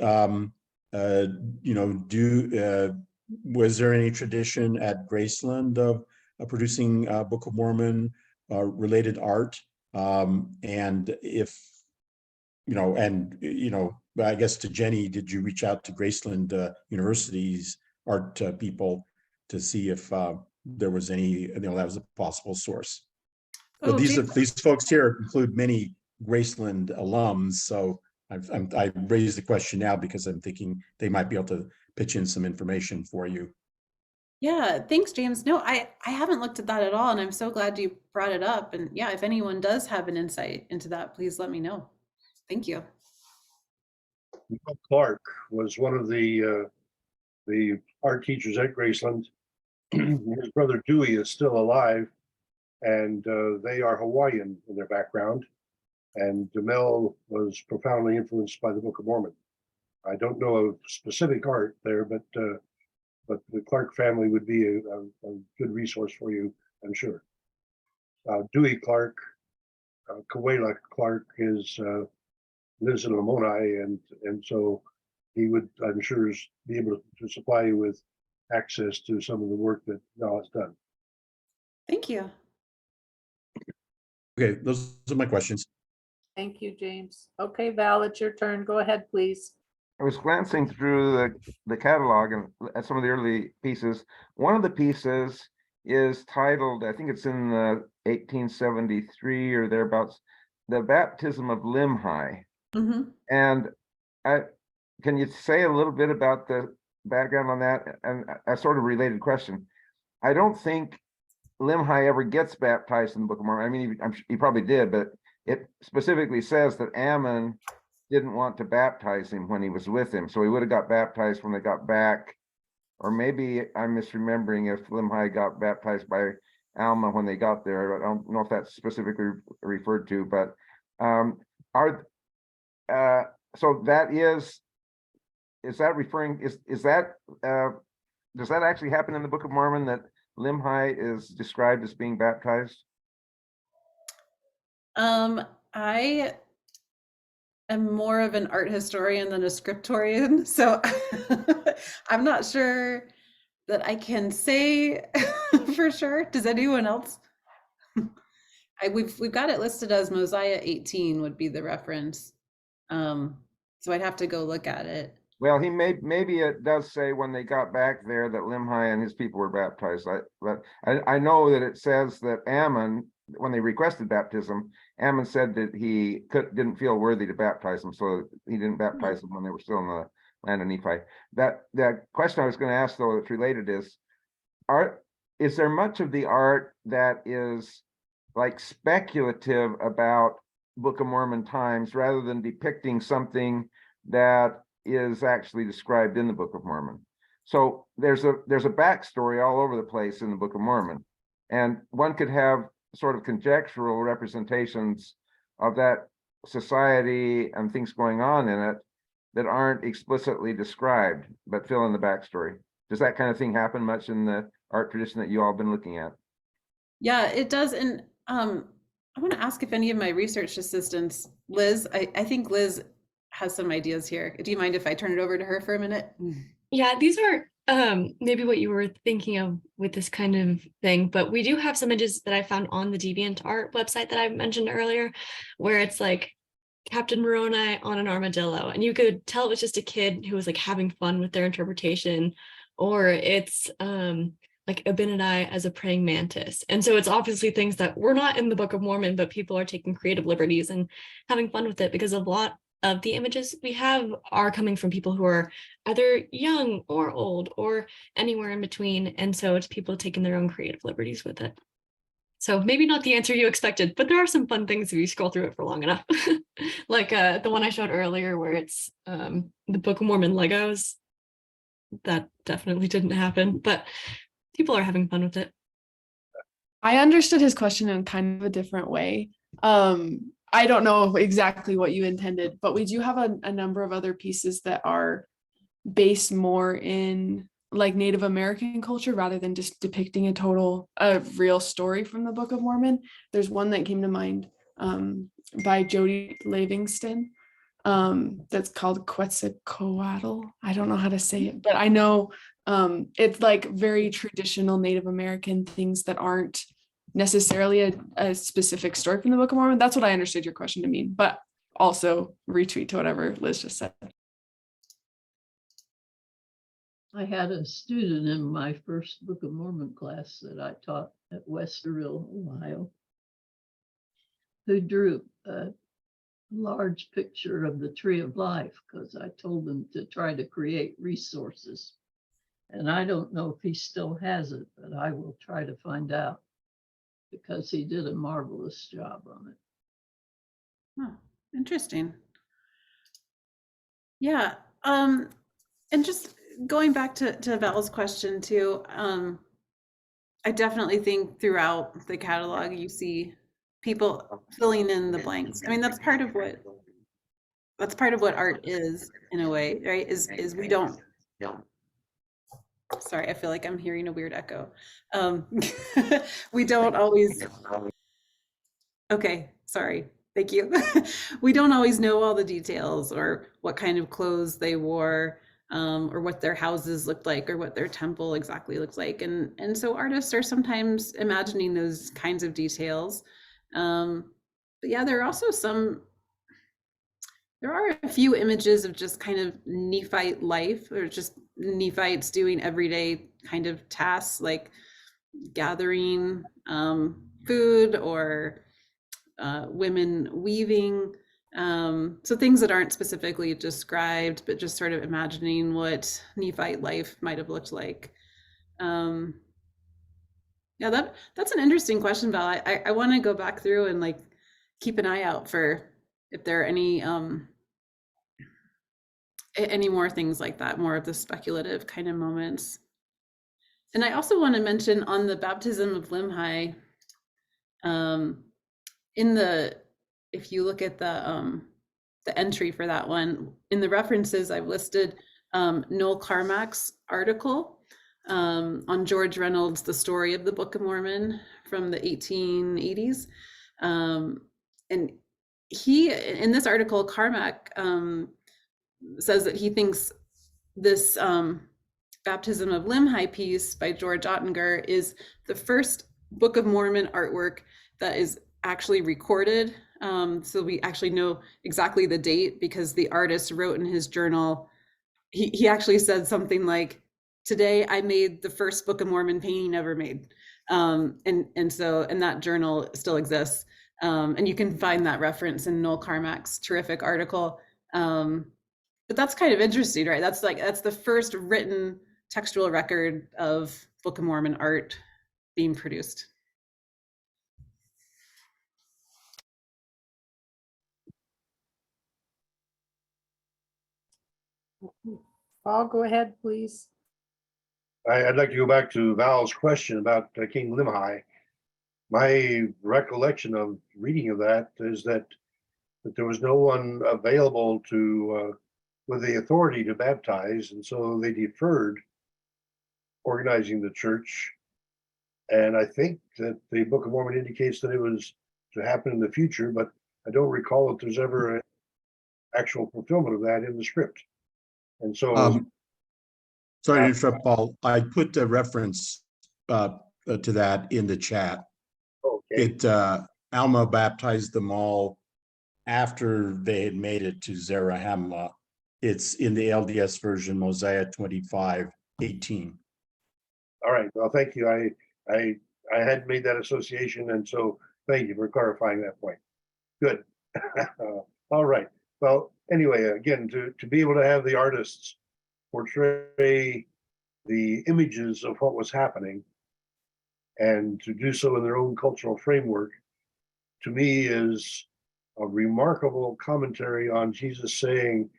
you know, was there any tradition at Graceland of producing Book of Mormon related art? And if you know, I guess to Jenny, did you reach out to Graceland University's art people to see if there was any, you know, that was a possible source? But Oh, these folks here include many Graceland alums, so I raised the question now because I'm thinking they might be able to pitch in some information for you. yeah, thanks, James. No, I haven't looked at that at all, and I'm so glad you brought it up. And yeah, if anyone does have an insight into that, please let me know. Thank you. Clark was one of the art teachers at Graceland. His brother Dewey is still alive, and they are Hawaiian in their background. And DeMel was profoundly influenced by the Book of Mormon. I don't know of specific art there, but the Clark family would be a good resource for you, I'm sure. Dewey Clark, Kawela Clark lives in Lamoni, and so he would, I'm sure, be able to supply you with access to some of the work that now is done. Thank you. Okay, those are my questions. Thank you, James. Okay, Val, it's your turn. Go ahead, please. I was glancing through the catalog and at some of the early pieces. One of the pieces is titled, I think it's in 1873 or thereabouts, The Baptism of Limhi. Mm-hmm. And can you say a little bit about the background on that? And a sort of related question. I don't think Limhi ever gets baptized in the Book of Mormon. I mean, he probably did, but it specifically says that Ammon didn't want to baptize him when he was with him. So he would have got baptized when they got back. Or maybe I'm misremembering if Limhi got baptized by Alma when they got there. I don't know if that's specifically referred to, but so that is that referring, is that, does that actually happen in the Book of Mormon that Limhi is described as being baptized? I am more of an art historian than a scriptorian, so I'm not sure that I can say for sure. Does anyone else? We've got it listed as Mosiah 18 would be the reference. So I'd have to go look at it. Well, maybe it does say when they got back there that Limhi and his people were baptized. But I know that it says that Ammon, when they requested baptism, Ammon said that he didn't feel worthy to baptize them, so he didn't baptize them when they were still in the land of Nephi. That question I was going to ask, though, that's related is there much of the art that is like speculative about Book of Mormon times rather than depicting something that is actually described in the Book of Mormon? So there's a backstory all over the place in the Book of Mormon, and one could have sort of conjectural representations of that society and things going on in it that aren't explicitly described but fill in the backstory. Does that kind of thing happen much in the art tradition that you all been looking at? Yeah, it does. And I want to ask if any of my research assistants, Liz, I think Liz has some ideas here. Do you mind if I turn it over to her for a minute? Yeah, these are maybe what you were thinking of with this kind of thing, but we do have some images that I found on the DeviantArt website that I mentioned earlier, where it's like Captain Moroni on an armadillo, and you could tell it was just a kid who was like having fun with their interpretation, or it's like Abinadi as a praying mantis. And so it's obviously things that were not in the Book of Mormon, but people are taking creative liberties and having fun with it, because a lot of the images we have are coming from people who are either young or old or anywhere in between. And so it's people taking their own creative liberties with it. So maybe not the answer you expected, but there are some fun things if you scroll through it for long enough. Like the one I showed earlier where it's the Book of Mormon Legos. That definitely didn't happen, but people are having fun with it. I understood his question in kind of a different way. I don't know exactly what you intended, but we do have a number of other pieces that are based more in like Native American culture rather than just depicting a real story from the Book of Mormon. There's one that came to mind by Jody Livingston that's called Quetzalcoatl. I don't know how to say it, but I know it's like very traditional Native American things that aren't necessarily a specific story from the Book of Mormon. That's what I understood your question to mean, but also retweet to whatever Liz just said. I had a student in my first Book of Mormon class that I taught at Westerville, Ohio, who drew a large picture of the Tree of Life because I told them to try to create resources. And I don't know if he still has it, but I will try to find out because he did a marvelous job on it. Oh, interesting. Yeah. And just going back to Val's question too, I definitely think throughout the catalog you see people filling in the blanks. I mean, that's part of what art is in a way, right? Is we don't. Sorry, I feel like I'm hearing a weird echo. We don't always. Okay, sorry. Thank you. We don't always know all the details or what kind of clothes they wore, or what their houses looked like or what their temple exactly looked like. And so artists are sometimes imagining those kinds of details. But yeah, there are a few images of just kind of Nephite life or just Nephites doing everyday kind of tasks like gathering food or women weaving. So things that aren't specifically described, but just sort of imagining what Nephite life might have looked like. Yeah, that's an interesting question, Val. I want to go back through and like keep an eye out for if there are any more things like that, more of the speculative kind of moments. And I also want to mention on the baptism of Limhi, if you look at the entry for that one, in the references I've listed Noel Carmack's article on George Reynolds' The Story of the Book of Mormon from the 1880s. And he, in this article, Carmack says that he thinks this Baptism of Limhi piece by George Ottinger is the first Book of Mormon artwork that is actually recorded. So we actually know exactly the date because the artist wrote in his journal, he actually said something like, "Today I made the first Book of Mormon painting ever made." And that journal still exists. And you can find that reference in Noel Carmack's terrific article. But that's kind of interesting, right? That's the first written textual record of Book of Mormon art being produced. Paul, go ahead, please. I'd like to go back to Val's question about King Limhi. My recollection of reading of that is that there was no one available to with the authority to baptize, and so they deferred organizing the church. And I think that the Book of Mormon indicates that it was to happen in the future, but I don't recall that there's ever an actual fulfillment of that in the script. And so sorry to interrupt, Paul. I put a reference to that in the chat. Okay. Alma baptized them all after they had made it to Zarahemla. It's in the LDS version, Mosiah 25:18. All right. Well, thank you. I had made that association, and so thank you for clarifying that point. Good. All right. Well, anyway, again, to be able to have the artists portray the images of what was happening and to do so in their own cultural framework, to me is a remarkable commentary on Jesus saying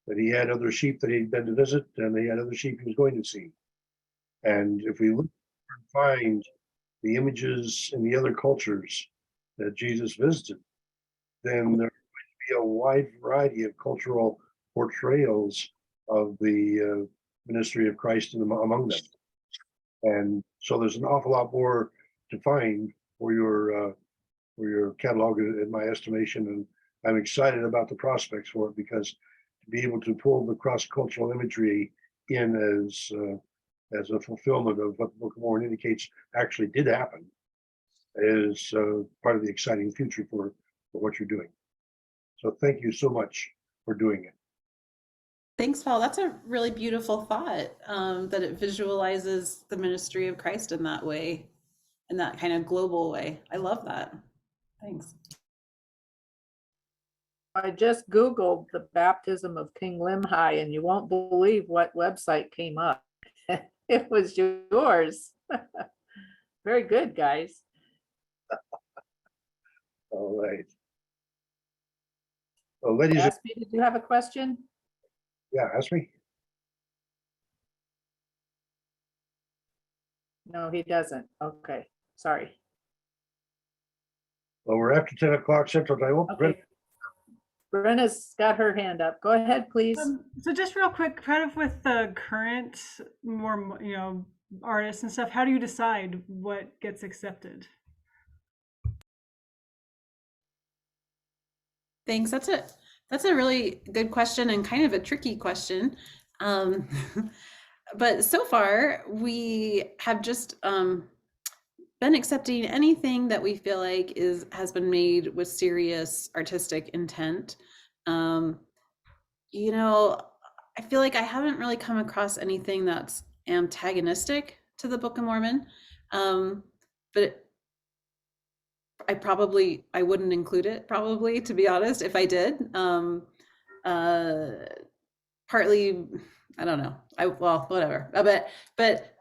that he had other sheep that he'd been to visit and he had other sheep he was going to see. And if we look and find the images in the other cultures that Jesus visited, then there be a wide variety of cultural portrayals of the ministry of Christ among them. And so there's an awful lot more to find for your catalog, in my estimation. And I'm excited about the prospects for it, because to be able to pull the cross-cultural imagery in as a fulfillment of what the Book of Mormon indicates actually did happen is part of the exciting future for what you're doing. So thank you so much for doing it. Thanks, Paul. That's a really beautiful thought, that it visualizes the ministry of Christ in that way, in that kind of global way. I love that. Thanks. I just Googled the baptism of King Limhi, and you won't believe what website came up. It was yours. Very good, guys. All right. Well, ladies, Aspie, did you have a question? yeah, ask me. No, he doesn't. Okay, sorry. Well, we're after 10 o'clock Central Time. Oh, Okay. Brenna's got her hand up. Go ahead, please. So just real quick, kind of with the current more, artists and stuff, how do you decide what gets accepted? Thanks. That's a really good question and kind of a tricky question. But so far we have just been accepting anything that we feel like has been made with serious artistic intent. I feel like I haven't really come across anything that's antagonistic to the Book of Mormon, but I wouldn't include it, probably, to be honest, if I did. Partly, I don't know. Whatever. But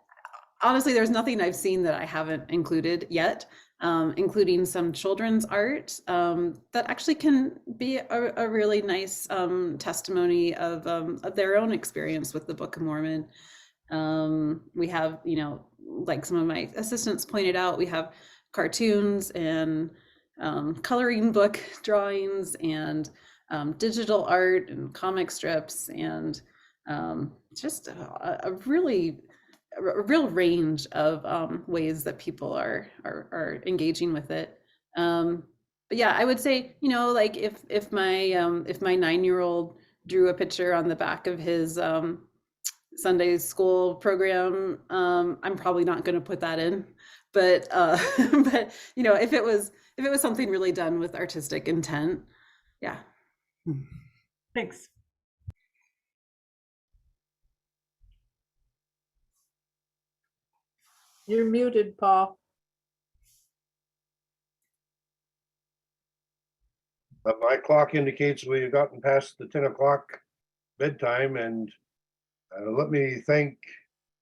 honestly, there's nothing I've seen that I haven't included yet, including some children's art that actually can be a really nice testimony of their own experience with the Book of Mormon. We have, like some of my assistants pointed out, we have cartoons and coloring book drawings and digital art and comic strips and just a real range of ways that people are engaging with it. But yeah, I would say, like if my 9-year-old drew a picture on the back of his Sunday school program, I'm probably not going to put that in. But but if it was something really done with artistic intent, yeah. Thanks. You're muted, Paul. My clock indicates we've gotten past the 10 o'clock bedtime, and let me thank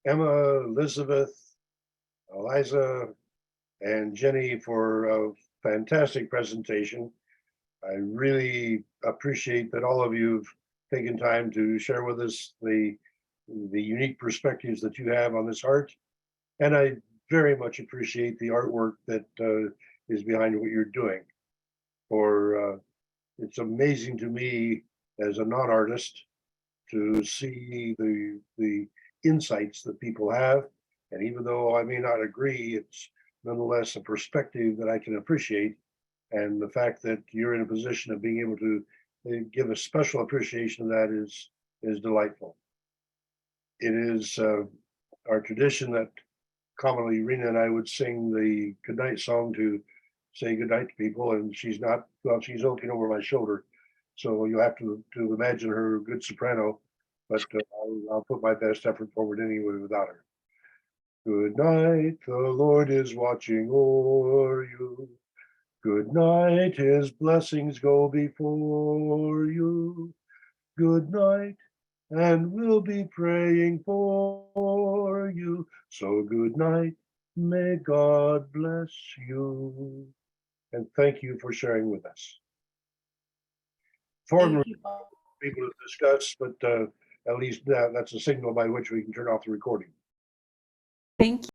Emma, Elizabeth, Aliza, and Jenny for a fantastic presentation. I really appreciate that all of you have taken time to share with us the unique perspectives that you have on this art. And I very much appreciate the artwork that is behind what you're doing. For it's amazing to me as a non-artist to see the insights that people have. And even though I may not agree, it's nonetheless a perspective that I can appreciate. And the fact that you're in a position of being able to give a special appreciation of that is delightful. It is our tradition that commonly Rena and I would sing the goodnight song to say goodnight to people, and she's looking over my shoulder. So you'll have to imagine her good soprano, but I'll put my best effort forward anyway without her. Good night, the Lord is watching o'er you. Good night, his blessings go before you. Good night, and we'll be praying for you. So good night, May God bless you. And thank you for sharing with us. Formally, people have discussed, but at least that's a signal by which we can turn off the recording. Thank you.